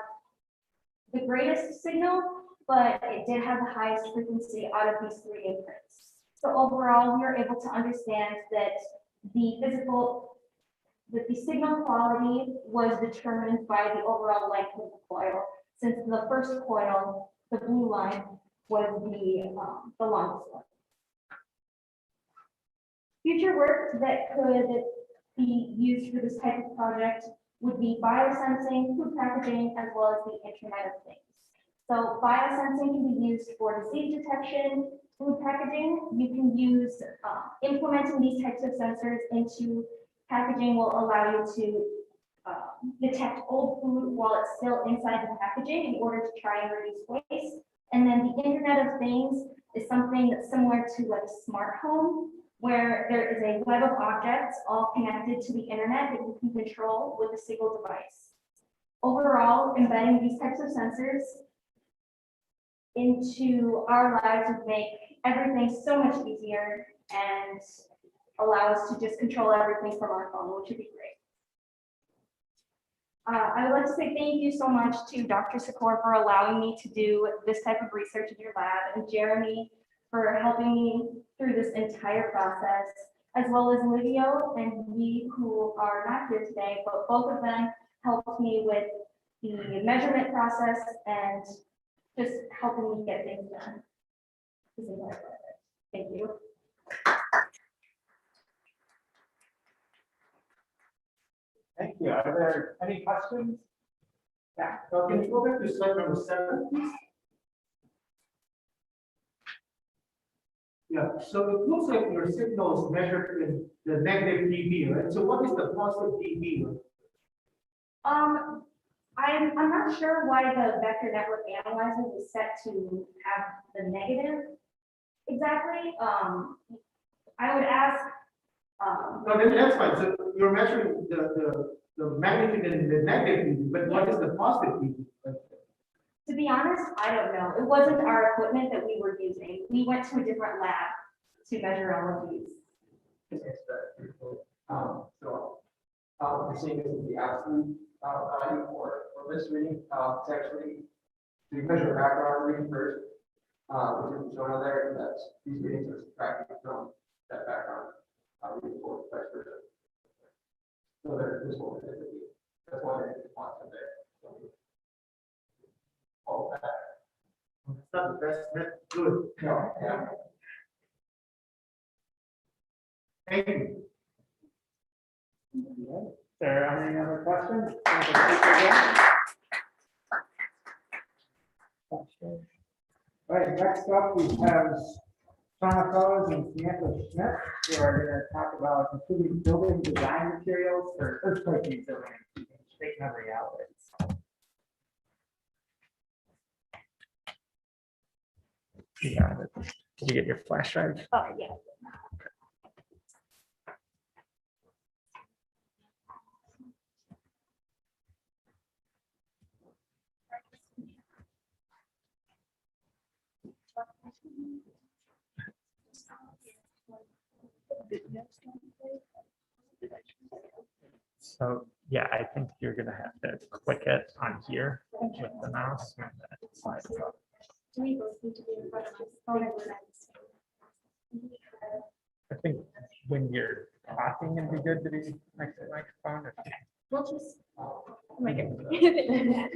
the greatest signal, but it did have the highest frequency out of these 3 imprints. So overall, we were able to understand that the signal quality was determined by the overall length of the coil, since the first coil, the blue line, was the longest one. Future work that could be used for this type of project would be biosensing, food packaging, as well as the Internet of Things. So biosensing can be used for disease detection. Food packaging, you can use implementing these types of sensors into packaging will allow you to detect old food while it's still inside the packaging in order to try and reduce waste. And then the Internet of Things is something that's similar to like a smart home, where there is a web of objects all connected to the internet that you can control with a single device. Overall, embedding these types of sensors into our lives would make everything so much easier and allow us to just control everything from our phone, which would be great. I would like to say thank you so much to Dr. Secor for allowing me to do this type of research in your lab, and Jeremy for helping me through this entire process, as well as Livio and we who are not here today, but both of them helped me with the measurement process and just helping me get things done. This entire process. Thank you. Thank you. Are there any questions? Yeah. Now, can you go back to slide number 7, please? Yeah, so it looks like your signal is measured in the negative dB, right? So what is the positive dB? I'm not sure why the vector network analyzer was set to have the negative exactly. I would ask, No, then that's fine. So you're measuring the magnitude in the negative dB, but what is the positive dB? to be honest, I don't know. It wasn't our equipment that we were using. We went to a different lab to measure all of these. So, we're seeing this is the absolute value for this reading. It's actually, so you measure the background reading first, which is shown on there, and that's these readings are subtracted from that background reading for vice versa. So they're this one, that's why it's constant there. So, all that. It's not the best, that's good. No, yeah. Thank you. Is there any other questions? All right, next up, we have Shauna Fellows and Samantha Schmidt, who are going to talk about improving building design materials for earthquake resilience using shape memory algorithms. Yeah. Did you get your flash drive? Oh, yeah. So, yeah, I think you're gonna have to click it on here with the mouse. And then slide it up. Do we both need to be in front of this phone? I think when you're talking, it'd be good to be next to the microphone. We'll just. Oh my God.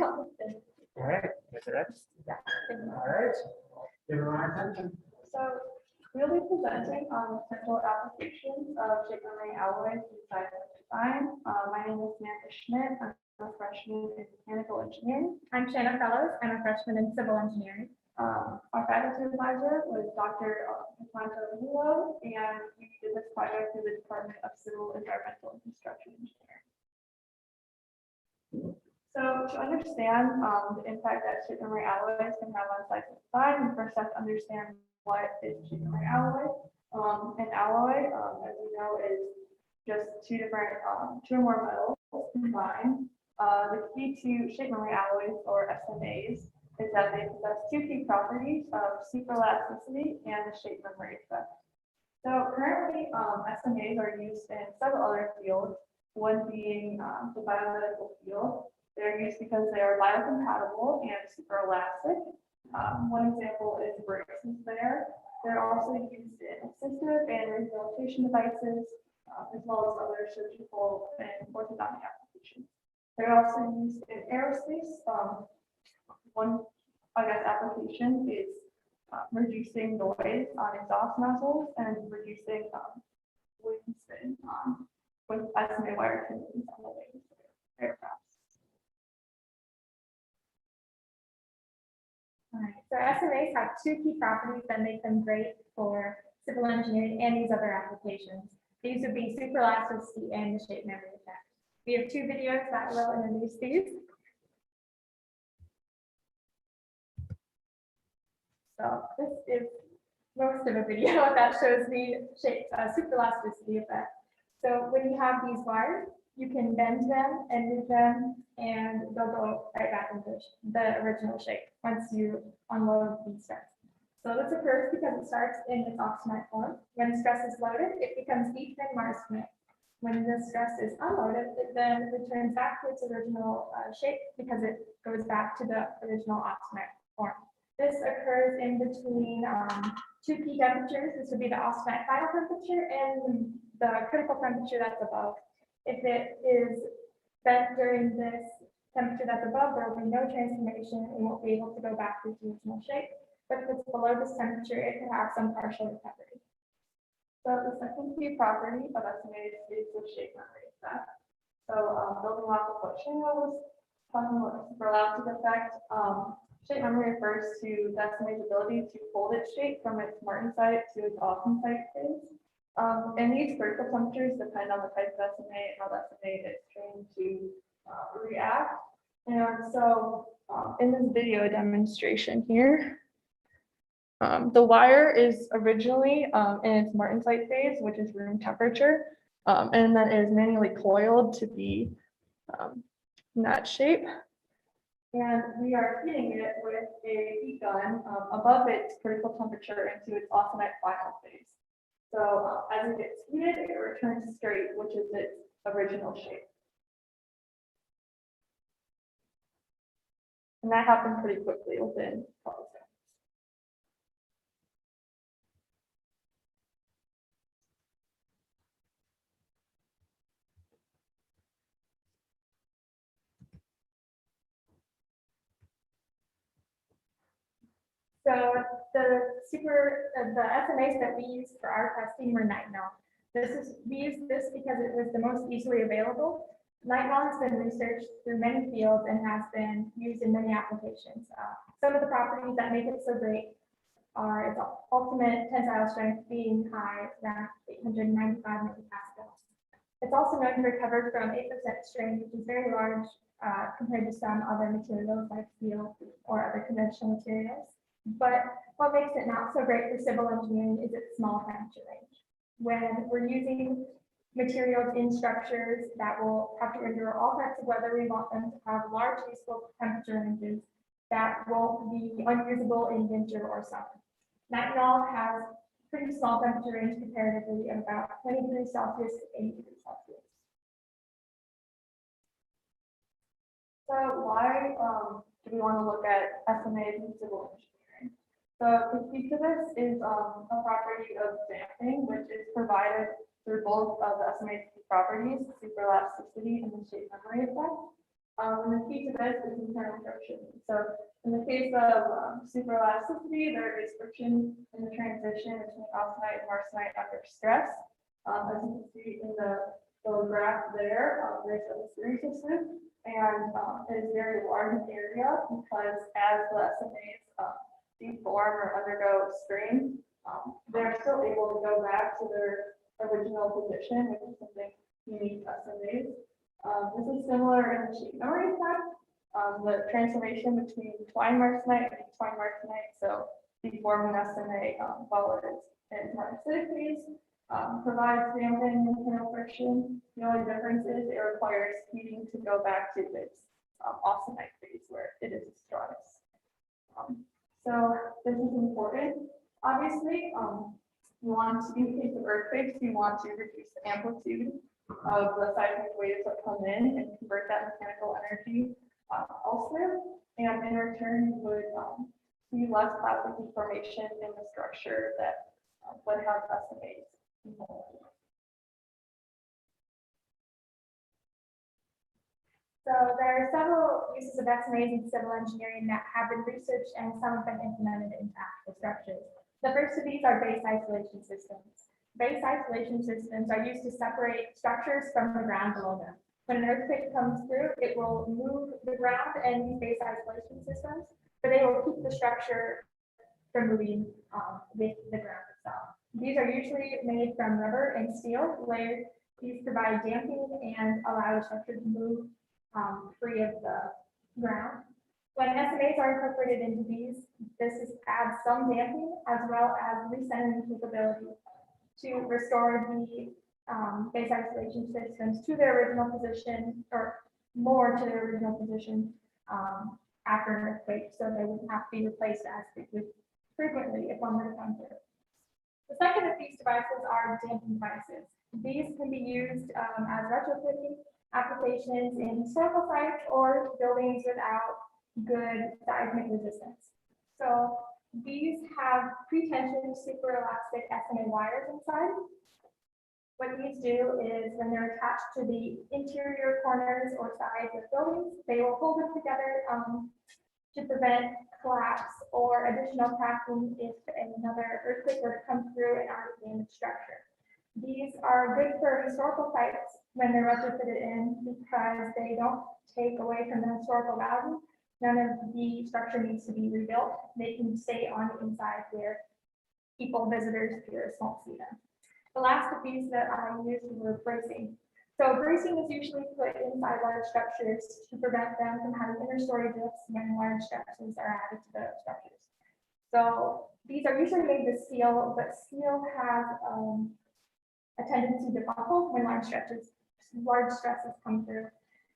All right, is it ready? All right, give her our attention. So we'll be presenting on potential applications of shape memory alloys inside of design. My name is Samantha Schmidt. I'm a freshman in mechanical engineering. I'm Shanna Fellows. I'm a freshman in civil engineering. Our faculty advisor was Dr. Willow, and we did this project through the Department of Civil, Environmental, and Construction Engineering. So to understand the impact that shape memory alloys can have on sites of design, we first have to understand what is shape memory alloy. An alloy, as we know, is just two or more metals combined. The key to shape memory alloys, or SMAs, is that they possess two key properties of superelasticity and the shape memory effect. So currently, SMAs are used in several other fields, one being the biomedical field. They're used because they are biocompatible and superelastic. One example is braces there. They're also used in assistive and rehabilitation devices, as well as other surgical and orthodontic applications. They're also used in aerospace. One, application is reducing noise on exhaust nozzles and reducing wind spin with SMA wire trimmings on the wings of aircraft. All right, so SMAs have two key properties that make them great for civil engineering and these other applications. These would be superelasticity and the shape memory effect. We have two videos that will introduce these. So this is most of a video that shows the shape, superelasticity effect. So when you have these wires, you can bend them and move them, and they'll go right back into the original shape once you unload these stress. So this occurs because it starts in its austenite form. When stress is loaded, it becomes ethan marstenite. When the stress is unloaded, it then returns back to its original shape because it goes back to the original austenite form. This occurs in between two key temperatures. This would be the austenite final temperature and the critical temperature that's above. If it is bent during this temperature that's above, there will be no transformation. It won't be able to go back to its original shape. But if it's below this temperature, it can have some partial recovery. So the second key property of estimated is the shape memory effect. So building off of what Shana was talking about, superelastic effect, shape memory refers to the estimated ability to hold its shape from its martensite to its austenite phase. And these critical temperatures depend on the type of estimate and how the estimate is trained to react. And so in this video demonstration here, the wire is originally in its martensite phase, which is room temperature, and then it is manually coiled to be in that shape. And we are heating it with a heat gun above its critical temperature into its austenite final phase. So as it gets heated, it returns straight, which is its original shape. And that happened pretty quickly within a couple seconds. So the SMAs that we used for our testing were nitinol. We used this because it was the most easily available. Nitinol has been researched through many fields and has been used in many applications. Some of the properties that make it so great are its ultimate tensile strength being high, around 895 megapascals. It's also known to recover from 8% strain, which is very large compared to some other materials like steel or other conventional materials. But what makes it not so great for civil engineering is its small temperature range. When we're using materials in structures that will have to endure all types of weather, we want them to have large useful temperature ranges that won't be unusable in winter or summer. Nitinol has pretty small temperature range comparatively of about 20 degrees Celsius to 80 degrees Celsius. So why do we want to look at SMAs in civil engineering? So the key to this is a property of damping, which is provided through both of the SMA's key properties, superelasticity and the shape memory effect. And the key to this is internal friction. So in the case of superelasticity, there is friction in the transition between austenite and marstenite under stress. As you can see in the graph there, there's a hysteresis loop, and it is very large in area because as the SMAs deform or undergo strain, they're still able to go back to their original position, which is something unique to SMAs. This is similar in the shape memory effect. The transformation between twine marstenite and twine marstenite, so deforming SMA while it is in martensitic phase, provides damping and internal friction. The only difference is it requires heating to go back to its austenite phase where it is a stratus. So this is important. Obviously, you want to, in case of earthquakes, you want to reduce the amplitude of the seismic waves that come in and convert that mechanical energy elsewhere. And in return, you would see less plastic deformation in the structure that would have SMAs involved. So there are several uses of SMAs in civil engineering that have been researched and some have been implemented into actual structures. The first of these are base isolation systems. Base isolation systems are used to separate structures from the ground below them. When an earthquake comes through, it will move the ground and use base isolation systems, but they will keep the structure from moving with the ground itself. These are usually made from rubber and steel layered. These provide damping and allow the structure to move free of the ground. When SMAs are incorporated into these, adds some damping as well as recentering capability to restore the base isolation systems to their original position or more to their original position after an earthquake, so they wouldn't have to be replaced as frequently if one were to come through. The second of these devices are damping devices. These can be used as retrofitting applications in historical sites or buildings without good seismic resistance. So these have pre-tensioned super elastic SMA wires inside. What these do is when they're attached to the interior corners or sides of buildings, they will hold them together to prevent collapse or additional cracking if another earthquake were to come through an already damaged structure. These are good for historical sites when they're retrofitted in because they don't take away from the historical value. None of the structure needs to be rebuilt. They can stay on the inside where people, visitors, tourists won't see them. The last of these that I used were bracing. So bracing is usually put inside large structures to prevent them from having interstory drifts when large structures are added to the structures. So these are usually made with steel, but steel has a tendency to buckle when large stresses come through.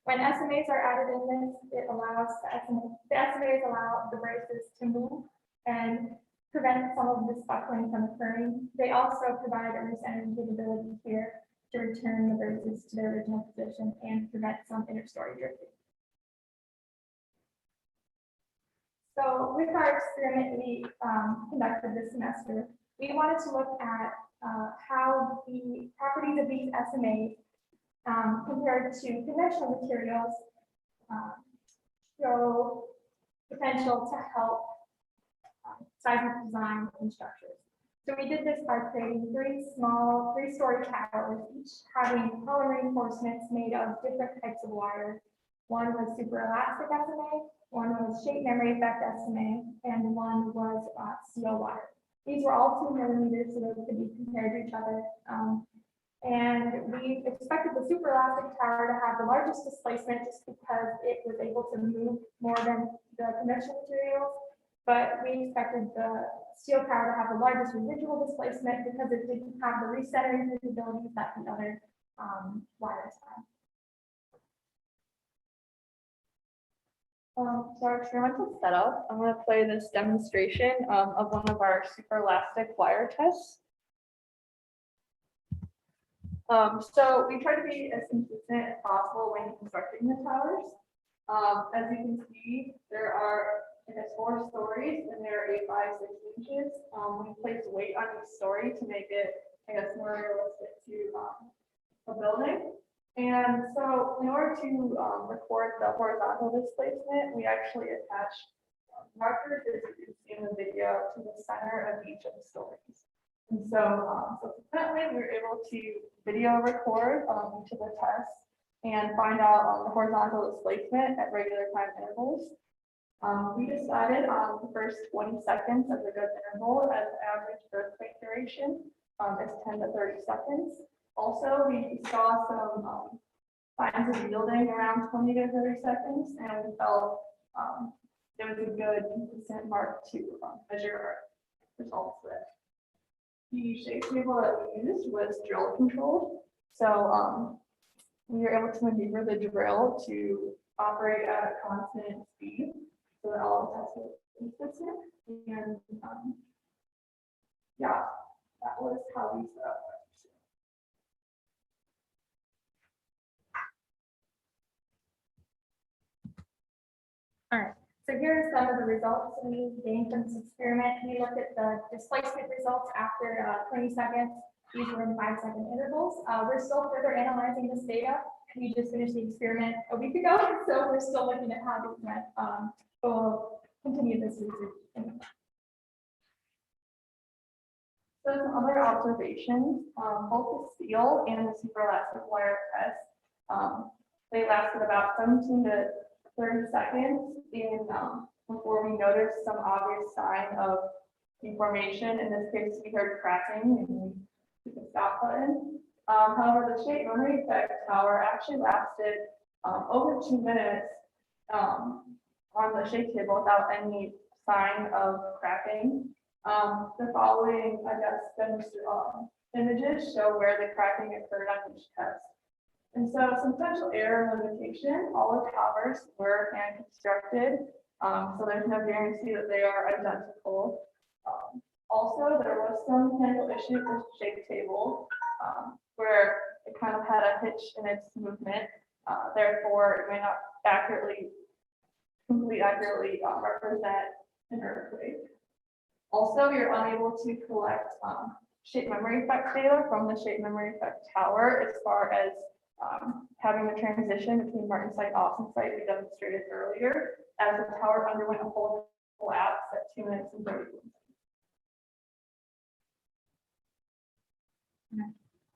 When SMAs are added in this, it allows the SMAs allow the braces to move and prevent some of this buckling from occurring. They also provide a recentering capability here to return the braces to their original position and prevent some interstory drifting. So with our experiment we conducted this semester, we wanted to look at how the properties of these SMAs compared to conventional materials show potential to help seismic design and structures. So we did this by creating three small three-story towers, each having color reinforcements made of different types of wire. One was super elastic SMA, one was shape memory effect SMA, and one was steel wire. These were all 2 millimeters, so those could be compared to each other. And we expected the super elastic tower to have the largest displacement just because it was able to move more than the conventional materials. But we expected the steel tower to have the largest residual displacement because it didn't have the recentering capabilities that the other wires had. So our experimental setup, I'm going to play this demonstration of one of our super elastic wire tests. So we try to be as consistent as possible when constructing the towers. As you can see, there are, I guess, 4 stories and there are 8 by 6 inches. We place weight on each story to make it, I guess, more realistic to a building. And so in order to record the horizontal displacement, we actually attach markers, as you can see in the video, to the center of each of the stories. And so subsequently, we were able to video record each of the tests and find out the horizontal displacement at regular time intervals. We decided on the first 20 seconds as a good interval as the average earthquake duration is 10 to 30 seconds. Also, we saw some signs of yielding around 20 to 30 seconds, and we felt it was a good consistent mark to measure our results with. The shape table that we used was drill controlled. So we were able to maneuver the drill to operate at a constant speed so that all the tests were consistent. And yeah, that was how we set up. All right, so here are some of the results we gained from this experiment. We looked at the displacement results after 20 seconds. These were in 5-second intervals. We're still further analyzing this data. We just finished the experiment a week ago, so we're still looking at how these went. We'll continue this research. So some other observations, both the steel and the super elastic wire tests, they lasted about 17 to 30 seconds before we noticed some obvious sign of deformation. In this case, we heard cracking and we hit the stop button. However, the shape memory effect tower actually lasted over 2 minutes on the shake table without any sign of cracking. The following, I guess, images show where the cracking occurred on each test. And so some potential error limitation, all the towers were hand constructed, so there's no guarantee that they are identical. Also, there was some potential issue with the shake table, where it kind of had a hitch in its movement, therefore it may not completely accurately represent an earthquake. Also, you're unable to collect shape memory effect data from the shape memory effect tower as far as having the transition between Martin site and Austin site we demonstrated earlier, as the tower underwent a whole collapse at 2 minutes and 30 seconds.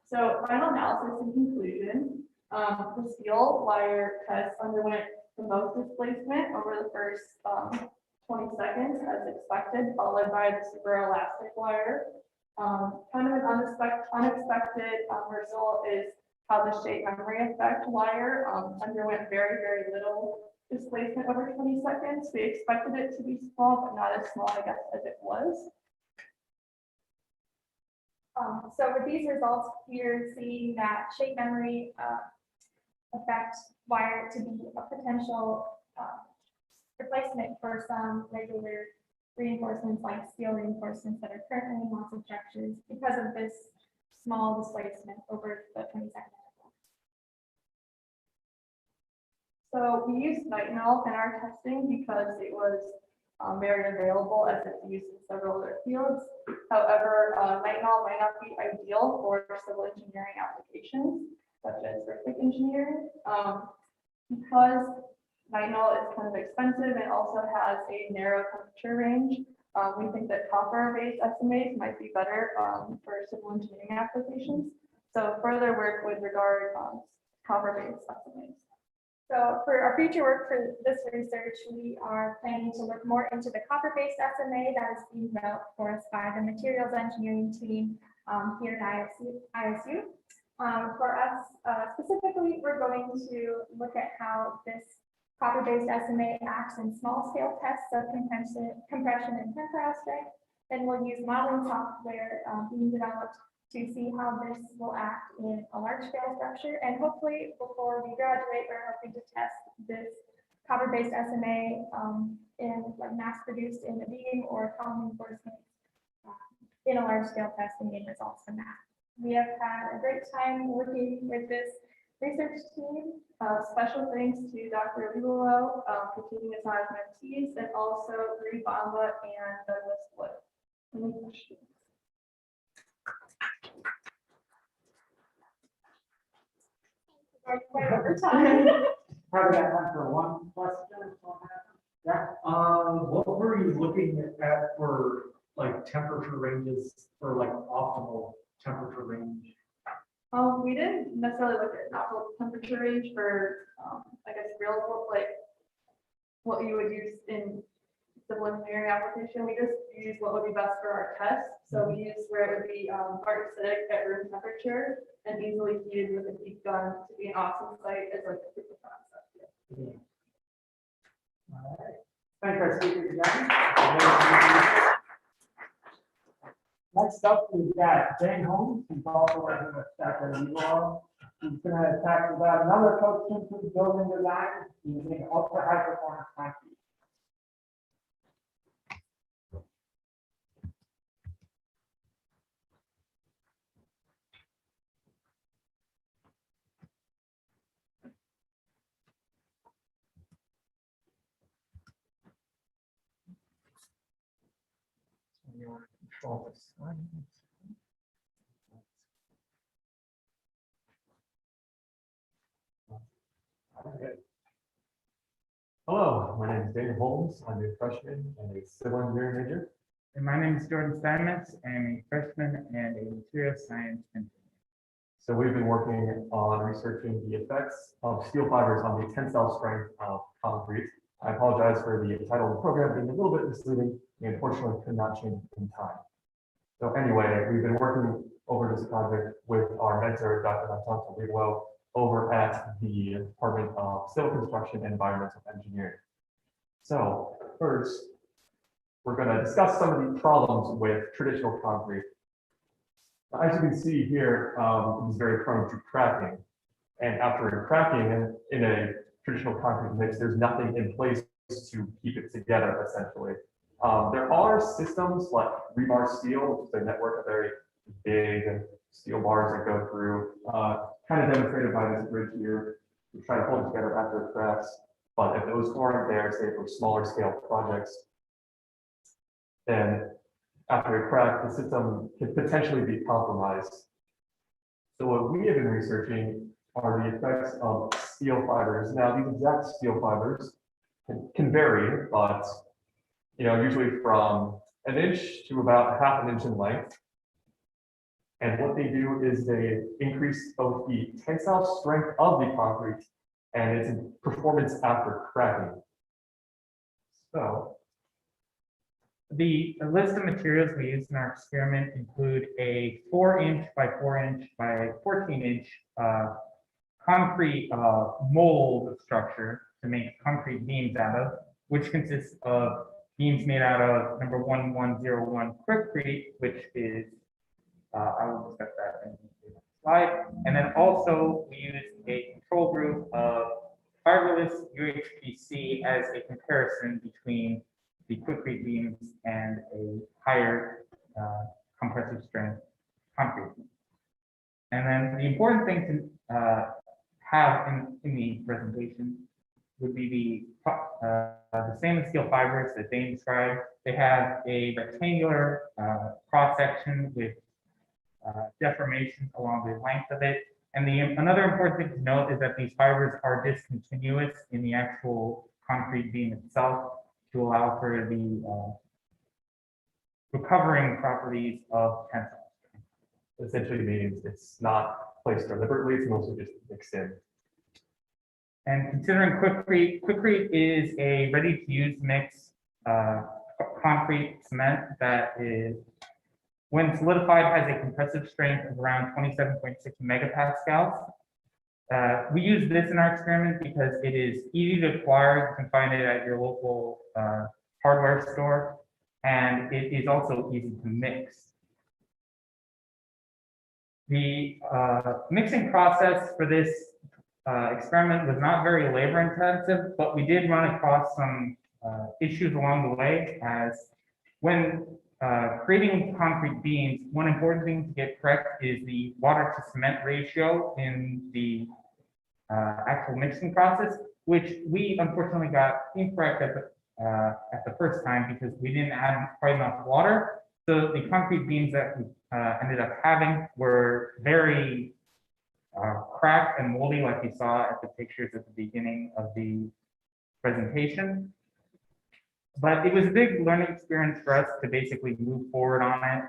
So final analysis and conclusion, the steel wire test underwent the most displacement over the first 20 seconds as expected, followed by the super elastic wire. Kind of an unexpected result is how the shape memory effect wire underwent very, very little displacement over 20 seconds. We expected it to be small, but not as small, I guess, as it was. So with these results, we're seeing that shape memory effect wire to be a potential replacement for some regular reinforcements like steel reinforcements that are currently in lots of structures because of this small displacement over the 20-second interval. So we used nitinol in our testing because it was very available as it's used in several other fields. However, nitinol might not be ideal for civil engineering applications, such as earthquake engineering, because nitinol is kind of expensive and also has a narrow temperature range. We think that copper-based SMAs might be better for civil engineering applications. So further work would regard copper-based SMAs. So for our future work for this research, we are planning to look more into the copper-based SMA that is being developed for us by the materials engineering team here at ISU. For us specifically, we're going to look at how this copper-based SMA acts in small-scale tests of compression and tensile strength. Then we'll use modeling software being developed to see how this will act in a large-scale structure. And hopefully, before we graduate, we're hoping to test this copper-based SMA in like mass-produced in a beam or column reinforcement in a large-scale test and gain results from that. We have had a great time working with this research team. Special thanks to Dr. Libero for keeping us on as mentees, and also Rudy Bamba and Douglas Wood. Any questions? Over time. Probably got time for one question. Yeah. What were you looking at for like temperature ranges for like optimal temperature range? We didn't necessarily look at optimal temperature range for, I guess, real world, like what you would use in civil engineering application. We just used what would be best for our test. So we used where it would be hard acidic at room temperature and easily heated with a heat gun to be an awesome site as like a proof of concept. Yeah. All right. Thank our speakers again. Next up, we've got Jane Holmes, who's also working with Dr. Libero. He's going to talk about another approach to improve building design using ultra high performance concrete. You want to control this slide. Hello, my name is Daniel Holmes. I'm a freshman and a civil engineering major. And my name is Jordan Steinmetz. I'm a freshman and a material science engineer. So we've been working on researching the effects of steel fibers on the tensile strength of concrete. I apologize for the title of the program being a little bit misleading. We unfortunately could not change it in time. So anyway, we've been working over this project with our mentor, Dr. Natanto Libero, over at the Department of Civil Construction and Environmental Engineering. So first, we're going to discuss some of the problems with traditional concrete. As you can see here, it is very prone to cracking. And after cracking in a traditional concrete mix, there's nothing in place to keep it together, essentially. There are systems like rebar steel, which is a network of very big steel bars that go through, kind of demonstrated by this bridge here, to try to hold it together after it cracks. But if those aren't there, say for smaller scale projects, then after a crack, the system could potentially be compromised. So what we have been researching are the effects of steel fibers. Now, these exact steel fibers can vary, but usually from an inch to about half an inch in length. And what they do is they increase both the tensile strength of the concrete and its performance after cracking. So the list of materials we used in our experiment include a 4-inch by 4-inch by 14-inch concrete mold structure to make concrete beams out of, which consists of beams made out of number 1101 quickcrete, which is, I will discuss that in the slide. And then also we used a control group of fiberless UHPC as a comparison between the quickcrete beams and a higher compressive strength concrete. And then the important thing to have in the presentation would be the stainless steel fibers that Dane described. They have a rectangular cross section with deformation along the length of it. And another important thing to note is that these fibers are discontinuous in the actual concrete beam itself to allow for the recovering properties of tensile. essentially means it's not placed deliberately, it's mostly just mixed in. And considering quickcrete is a ready-to-use mix concrete cement that is, when solidified, has a compressive strength of around 27.6 megapascals. We use this in our experiment because it is easy to acquire. You can find it at your local hardware store, and it is also easy to mix. The mixing process for this experiment was not very labor intensive, but we did run across some issues along the way, as when creating concrete beams, one important thing to get correct is the water to cement ratio in the actual mixing process, which we unfortunately got incorrect at the first time because we didn't add quite enough water. So the concrete beams that we ended up having were very cracked and moldy, like you saw at the pictures at the beginning of the presentation. But it was a big learning experience for us to basically move forward on it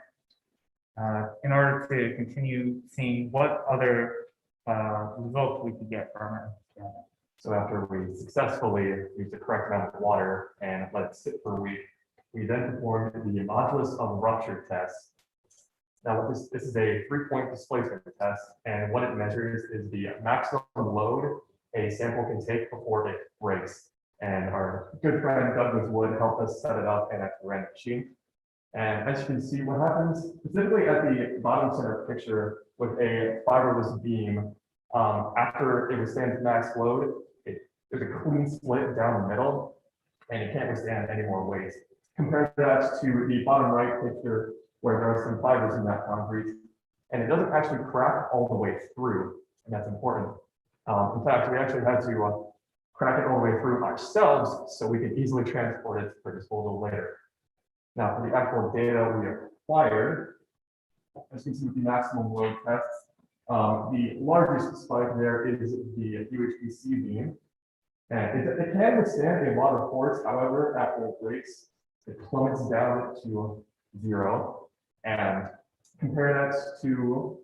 in order to continue seeing what other results we could get from it. So after we successfully used the correct amount of water and let it sit for a week, we then performed the modulus of rupture test. Now, this is a 3-point displacement test, and what it measures is the maximum load a sample can take before it breaks. And our good friend Douglas Wood helped us set it up and actually ran the machine. And as you can see, what happens specifically at the bottom center picture with a fiberless beam, after it withstands max load, there's a clean split down the middle, and it can't withstand any more weight. Compare that to the bottom right picture, where there are some fibers in that concrete, and it doesn't actually crack all the way through, and that's important. In fact, we actually had to crack it all the way through ourselves so we could easily transport it for disposal later. Now, for the actual data we acquired, as you can see with the maximum load tests, the largest spike there is the UHPC beam. And it can withstand a lot of force, however, after it breaks, it plummets down to 0. And compare that to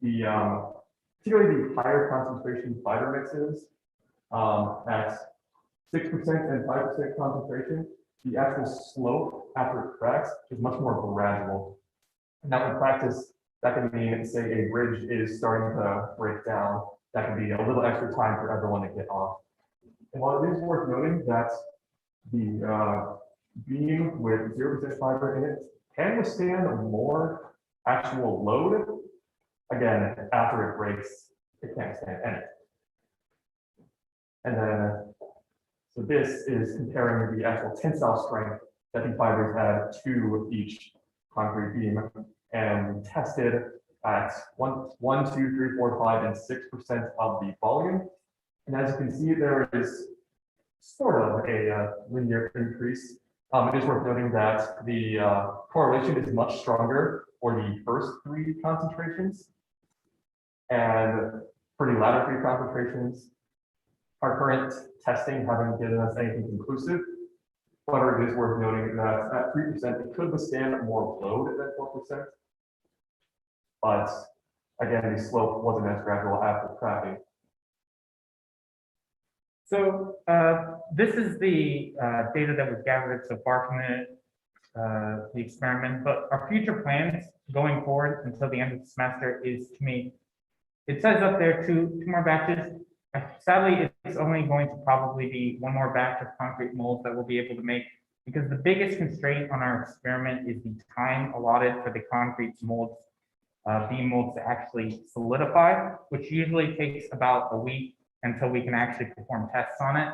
the, particularly the higher concentration fiber mixes at 6% and 5% concentration, the actual slope after it cracks is much more gradual. Now in practice, that can mean, say, a bridge is starting to break down, that can be a little extra time for everyone to get off. And while it is worth noting that The beam with 0% fiber in it can withstand more actual load. Again, after it breaks, it can't stand any. And then, so this is comparing the actual tensile strength that the fibers add to each concrete beam, and we tested at 1, 2, 3, 4, 5, and 6% of the volume. And as you can see, there is sort of a linear increase. It is worth noting that the correlation is much stronger for the first 3 concentrations. And for the latter 3 concentrations, our current testing haven't given us anything conclusive. However, it is worth noting that at 3%, it could withstand more load than 4%. But again, the slope wasn't as gradual after cracking. So this is the data that we've gathered so far from the experiment, but our future plans going forward until the end of the semester is to make, it says up there two more batches. Sadly, it's only going to probably be 1 more batch of concrete molds that we'll be able to make, because the biggest constraint on our experiment is the time allotted for the concrete molds, beam molds to actually solidify, which usually takes about a week until we can actually perform tests on it.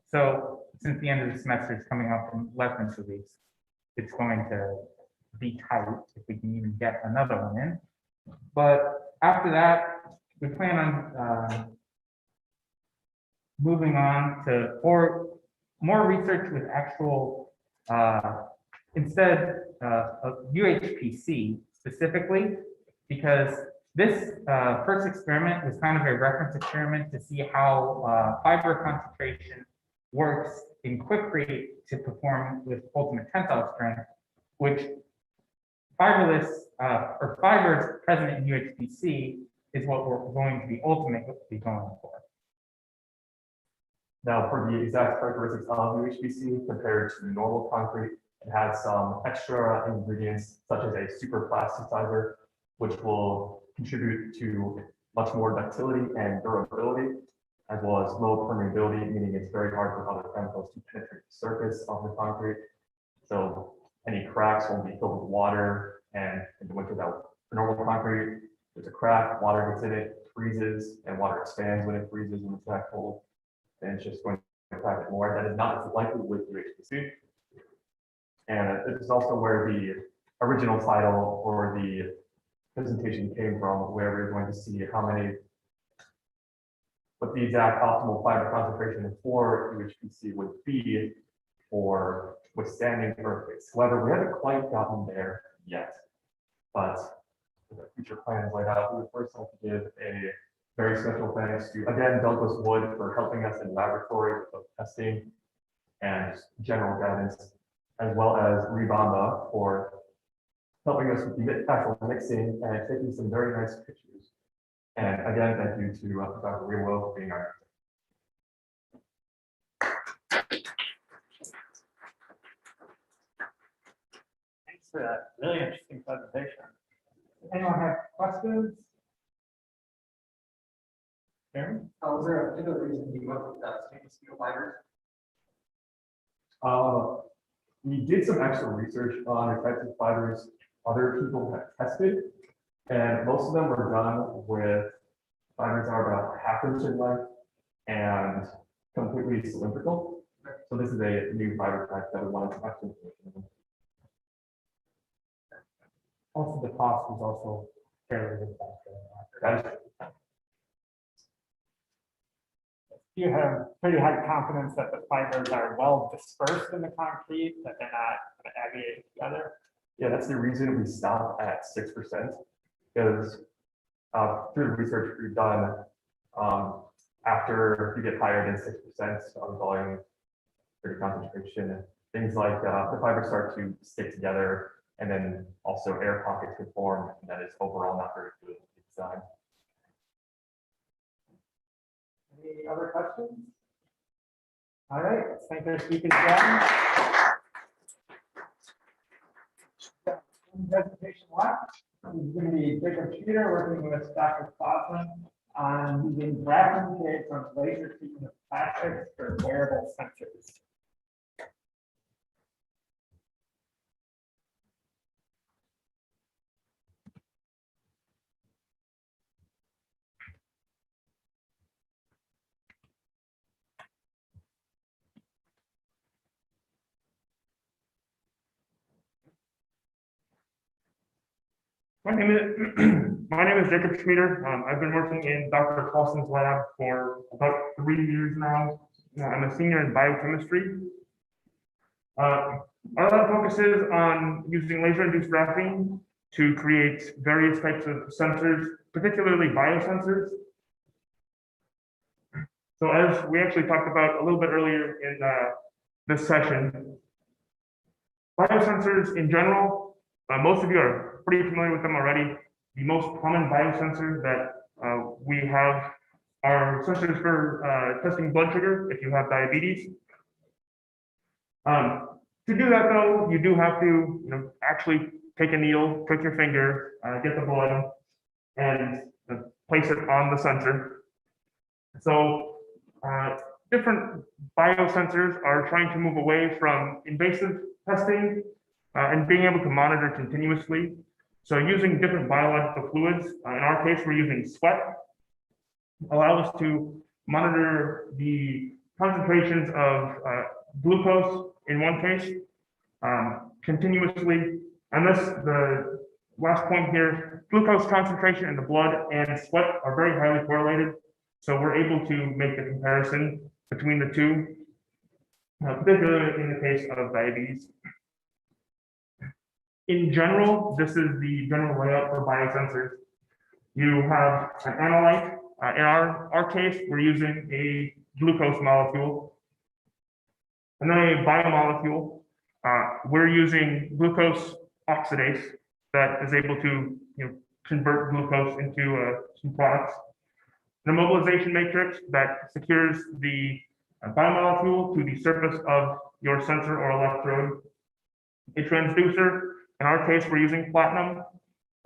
So since the end of the semester is coming up in less than 2 weeks, it's going to be tight if we can even get another one in. But after that, we plan on moving on to more research with actual, instead of UHPC specifically, because this first experiment was kind of a reference experiment to see how fiber concentration works in quickly to perform with ultimate tensile strength, which fiberless or fibers present in UHPC is what we're going to be ultimately going for. Now, for the exact characteristics of UHPC compared to normal concrete, it has some extra ingredients such as a super plasticizer, which will contribute to much more ductility and durability, as well as low permeability, meaning it's very hard for other chemicals to penetrate the surface of the concrete. So any cracks won't be filled with water, and in the winter, for normal concrete, there's a crack, water gets in it, freezes, and water expands when it freezes when it's that cold. And it's just going to crack it more. That is not as likely with UHPC. And this is also where the original title for the presentation came from, where we're going to see what the exact optimal fiber concentration for UHPC would be for withstanding earthquakes. However, we haven't quite gotten there yet, but with our future plans laid out, we would first like to give a very special thanks to, again, Douglas Wood for helping us in laboratory with the testing and general guidance, as well as Ribamba for helping us with the actual mixing and taking some very nice pictures. And again, thank you to Dr. Rewo for being our. Thanks for that really interesting presentation. Anyone have questions? Jeremy? Was there a particular reason you went with that stainless steel fibers? We did some extra research on the types of fibers other people have tested, and most of them were done with fibers that are about 1/2 inch in length and completely cylindrical. So this is a new fiber type that we wanted to actually. Also, the cost was also fairly good. That is You have pretty high confidence that the fibers are well dispersed in the concrete, that they're not going to aggregate together. Yeah, that's the reason we stop at 6%, because through the research we've done, after you get higher than 6% of volume for the concentration, things like the fibers start to stick together, and then also air pockets can form, and that is overall not very good design. Any other questions? All right, let's thank our speakers again. Presentation left is going to be Jacob Peter working with Dr. Clausen on using graphene tape from laser treatment of plastics for wearable sensors. My name is my name is Jacob Schmieder. I've been working in Dr. Carlson's lab for about 3 years now. I'm a senior in biochemistry. Our lab focuses on using laser-induced graphene to create various types of sensors, particularly biosensors. So as we actually talked about a little bit earlier in this session, biosensors in general, most of you are pretty familiar with them already. The most common biosensors that we have are sensors for testing blood sugar if you have diabetes. To do that though, you do have to actually take a needle, prick your finger, get the blood, and place it on the sensor. So different biosensors are trying to move away from invasive testing and being able to monitor continuously. So using different biological fluids, in our case, we're using sweat, allow us to monitor the concentrations of glucose in one case continuously. And this, the last point here, glucose concentration in the blood and sweat are very highly correlated. So we're able to make the comparison between the two, particularly in the case of diabetes. In general, this is the general layout for biosensors. You have an analyte. In our case, we're using a glucose molecule. And then a biomolecule. We're using glucose oxidase that is able to convert glucose into some products. The mobilization matrix that secures the biomolecule to the surface of your sensor or electrode. A transducer, in our case, we're using platinum,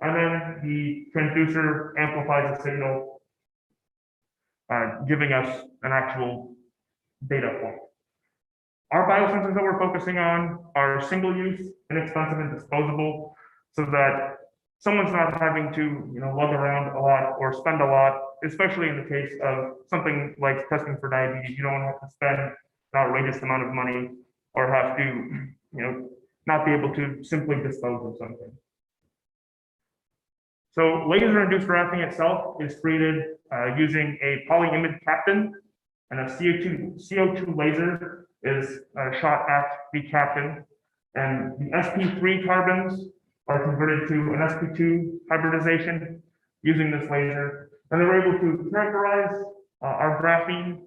and then the transducer amplifies the signal, giving us an actual data point. Our biosensors that we're focusing on are single-use, inexpensive, and disposable, so that someone's not having to lug around a lot or spend a lot, especially in the case of something like testing for diabetes. You don't have to spend an outrageous amount of money or have to not be able to simply dispose of something. So laser-induced graphene itself is created using a polyimide captain, and a CO2 laser is shot at the captain, and the sp3 carbons are converted to an sp2 hybridization using this laser, and they're able to characterize our graphene.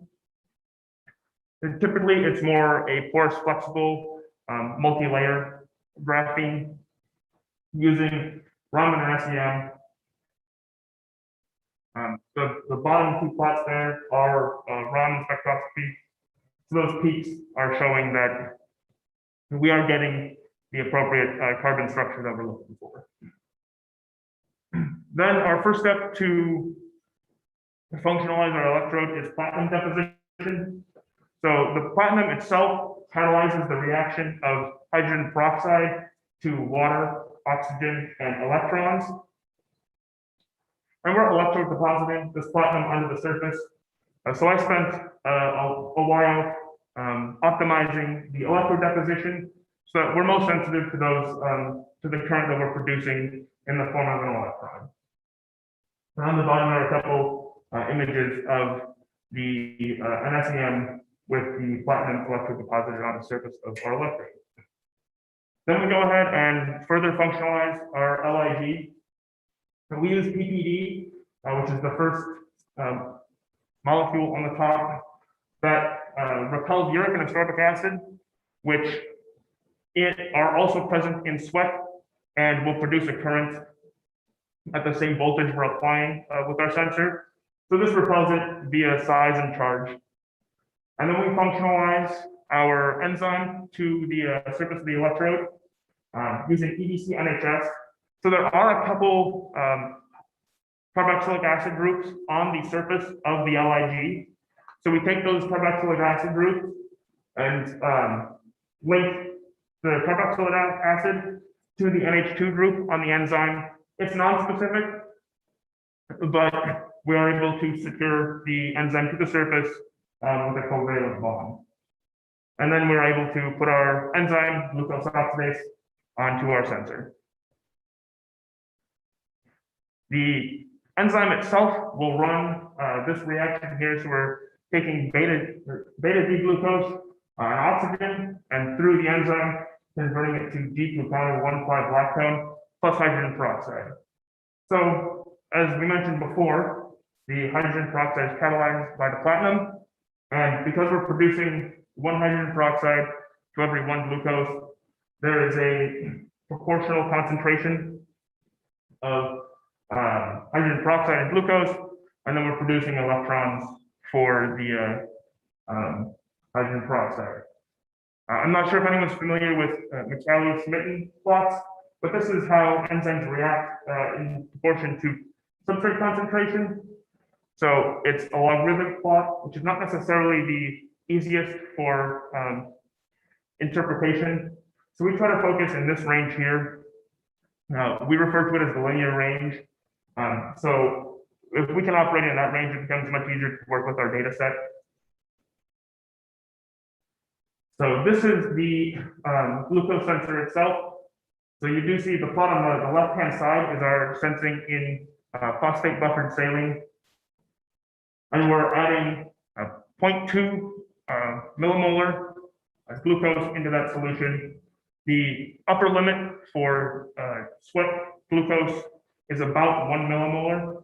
And typically, it's more a porous, flexible, multi-layer graphene using Raman and SEM. The bottom two plots there are Raman spectroscopy. So those peaks are showing that we are getting the appropriate carbon structure that we're looking for. Then our first step to functionalize our electrode is platinum deposition. So the platinum itself catalyzes the reaction of hydrogen peroxide to water, oxygen, and electrons. And we're electrode depositing this platinum under the surface. So I spent a while optimizing the electrode deposition so that we're most sensitive to those to the current that we're producing in the form of an electron. And on the bottom are a couple images of the NSEM with the platinum electrode deposited on the surface of our electrode. Then we go ahead and further functionalize our LIG. So we use PPD, which is the first molecule on the top that repels uric and ascorbic acid, which are also present in sweat and will produce a current at the same voltage we're applying with our sensor. So this repels it via size and charge. And then we functionalize our enzyme to the surface of the electrode using EDC NHS. So there are a couple carboxylic acid groups on the surface of the LIG. So we take those carboxylic acid groups and link the carboxylic acid to the NH2 group on the enzyme. It's non-specific, but we are able to secure the enzyme to the surface with a covalent bond. And then we're able to put our enzyme, glucose oxidase, onto our sensor. The enzyme itself will run this reaction here. So we're taking beta D-glucose and oxygen, and through the enzyme, converting it to D-gluconyl 1,5-lactone plus hydrogen peroxide. So as we mentioned before, the hydrogen peroxide is catalyzed by the platinum, and because we're producing 1 hydrogen peroxide to every 1 glucose, there is a proportional concentration of hydrogen peroxide and glucose, and then we're producing electrons for the hydrogen peroxide. I'm not sure if anyone's familiar with Maclaurin-Smitten plots, but this is how enzymes react in proportion to substrate concentration. So it's a logarithmic plot, which is not necessarily the easiest for interpretation. So we try to focus in this range here. We refer to it as the linear range. So if we can operate in that range, it becomes much easier to work with our data set. So this is the glucose sensor itself. So you do see the plot on the left-hand side is our sensing in phosphate buffered saline. And we're adding 0.2 millimolar glucose into that solution. The upper limit for sweat glucose is about 1 millimolar.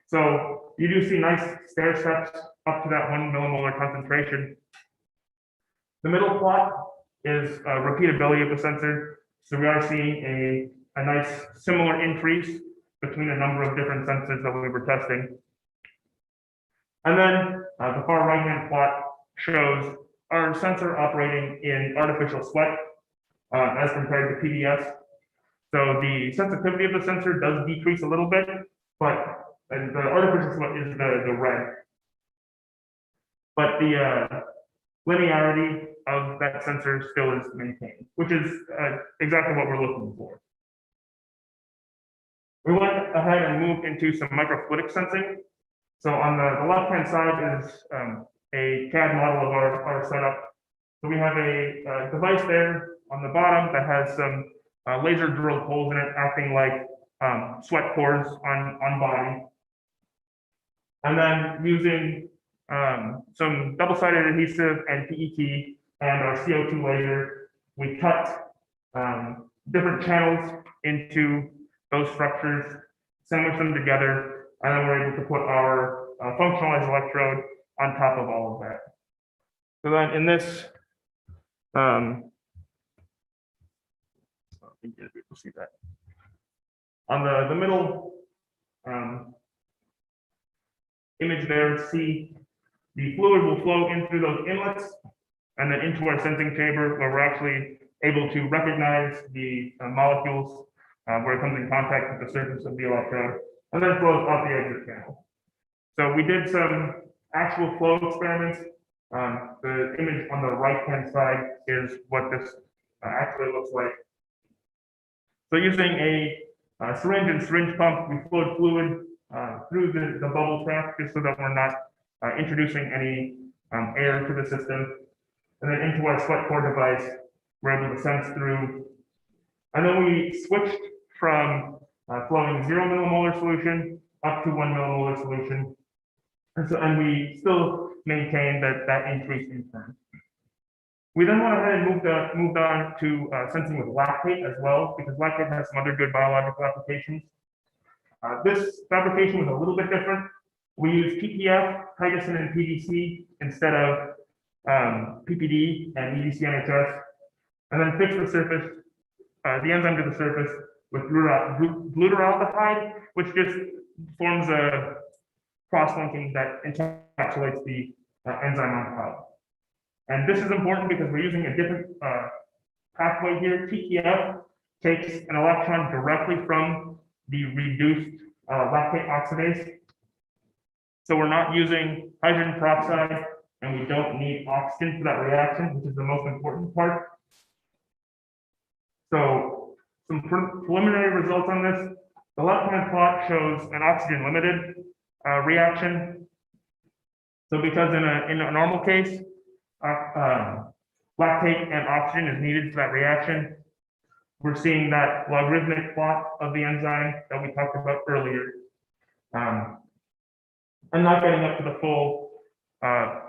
So you do see nice stair steps up to that 1 millimolar concentration. The middle plot is repeatability of the sensor. So we are seeing a nice similar increase between a number of different sensors that we were testing. And then the far right-hand plot shows our sensor operating in artificial sweat as compared to PDS. So the sensitivity of the sensor does decrease a little bit, but the artificial sweat is the red. But the linearity of that sensor still is maintained, which is exactly what we're looking for. We went ahead and moved into some microfluidic sensing. So on the left-hand side is a CAD model of our setup. So we have a device there on the bottom that has some laser drilled holes in it, acting like sweat pores on body. And then using some double-sided adhesive and PET and our CO2 laser, we cut different channels into those structures, sandwich them together, and then we're able to put our functionalized electrode on top of all of that. So then in this, we'll see that. On the middle image there, see the fluid will flow in through those inlets and then into our sensing chamber, where we're actually able to recognize the molecules where it comes in contact with the surface of the electrode, and then flows out the exit channel. So we did some actual flow experiments. The image on the right-hand side is what this actually looks like. So using a syringe and syringe pump, we flowed fluid through the bubble trap, just so that we're not introducing any air to the system. And then into our sweat core device, we're able to sense through. And then we switched from flowing 0 millimolar solution up to 1 millimolar solution. And we still maintain that increase in turn. We then went ahead and moved on to sensing with lactate as well, because lactate has some other good biological applications. This fabrication was a little bit different. We used PPF, Tigerson, and PDC instead of PPD and EDC-NHS, and then fixed the surface, the enzyme to the surface with glutaraldehyde, which just forms a cross-linking that encapsulates the enzyme on top. And this is important because we're using a different pathway here. TPF takes an electron directly from the reduced lactate oxidase. So we're not using hydrogen peroxide, and we don't need oxygen for that reaction, which is the most important part. So some preliminary results on this. The left-hand plot shows an oxygen-limited reaction. So because in a normal case, lactate and oxygen is needed for that reaction, we're seeing that logarithmic plot of the enzyme that we talked about earlier. And not getting up to the full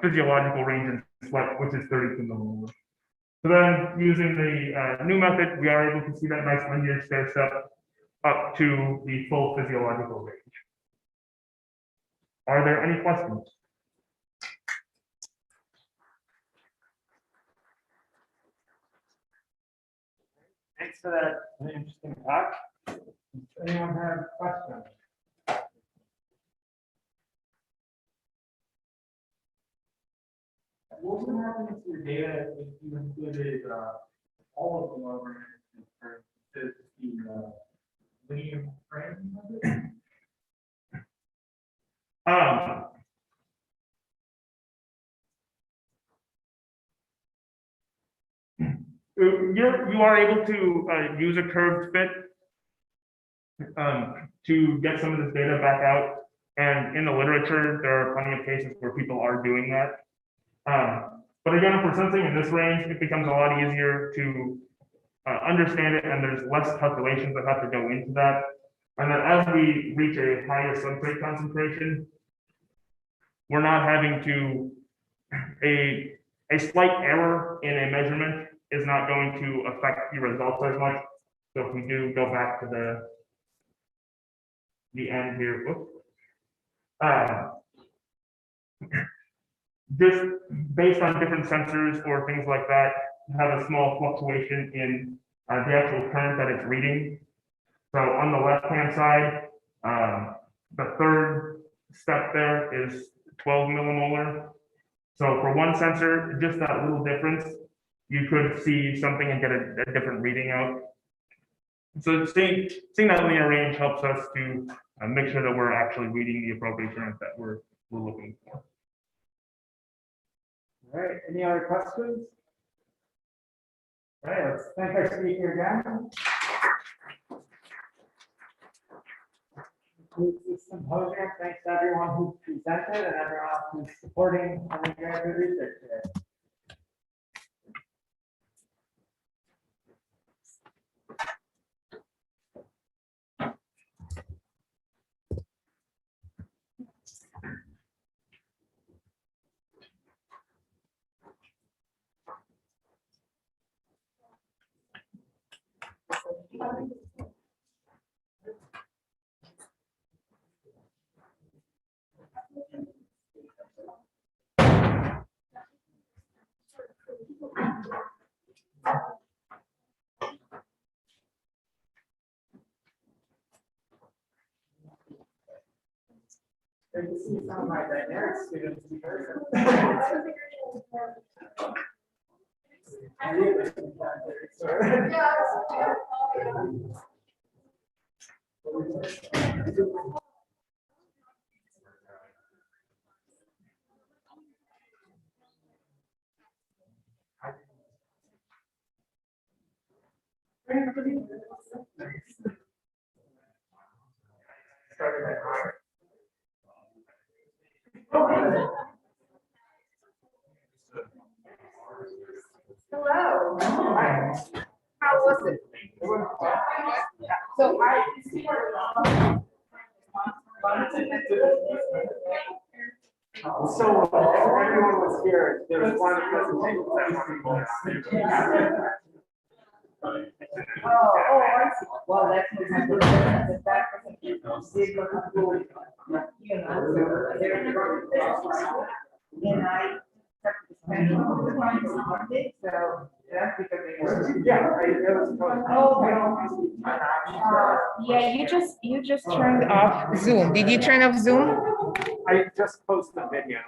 physiological range in sweat, which is 32 millimolar. So then, using the new method, we are able to see that nice linear stair step up to the full physiological range. Are there any questions? Thanks for that really interesting talk. Does anyone have questions? What would happen to your data if you included all of the lower the linear frame of it? You are able to use a curved fit to get some of this data back out. And in the literature, there are plenty of cases where people are doing that. But again, for something in this range, it becomes a lot easier to understand it, and there's less calculations that have to go into that. And then as we reach a higher substrate concentration, we're not having to, a slight error in a measurement is not going to affect the results as much. So if we do go back to the end here, whoops. Just based on different sensors or things like that, have a small fluctuation in the actual current that it's reading. So on the left-hand side, the third step there is 12 millimolar. So for one sensor, just that little difference, you could see something and get a different reading out. So seeing that linear range helps us to make sure that we're actually reading the appropriate current that we're looking for. All right, any other questions? All right, let's thank our speaker again. This symposium, thanks to everyone who presented and everyone else who's supporting undergraduate research today. Great to see some of my dynamic students in person. Hello. How was it? So So everyone was here. There was one presentation. I see. Well, that's the fact that you know, so and I so that's because they were. Yeah, it was. Yeah, you just turned off Zoom. Did you turn off Zoom? I just posted the video.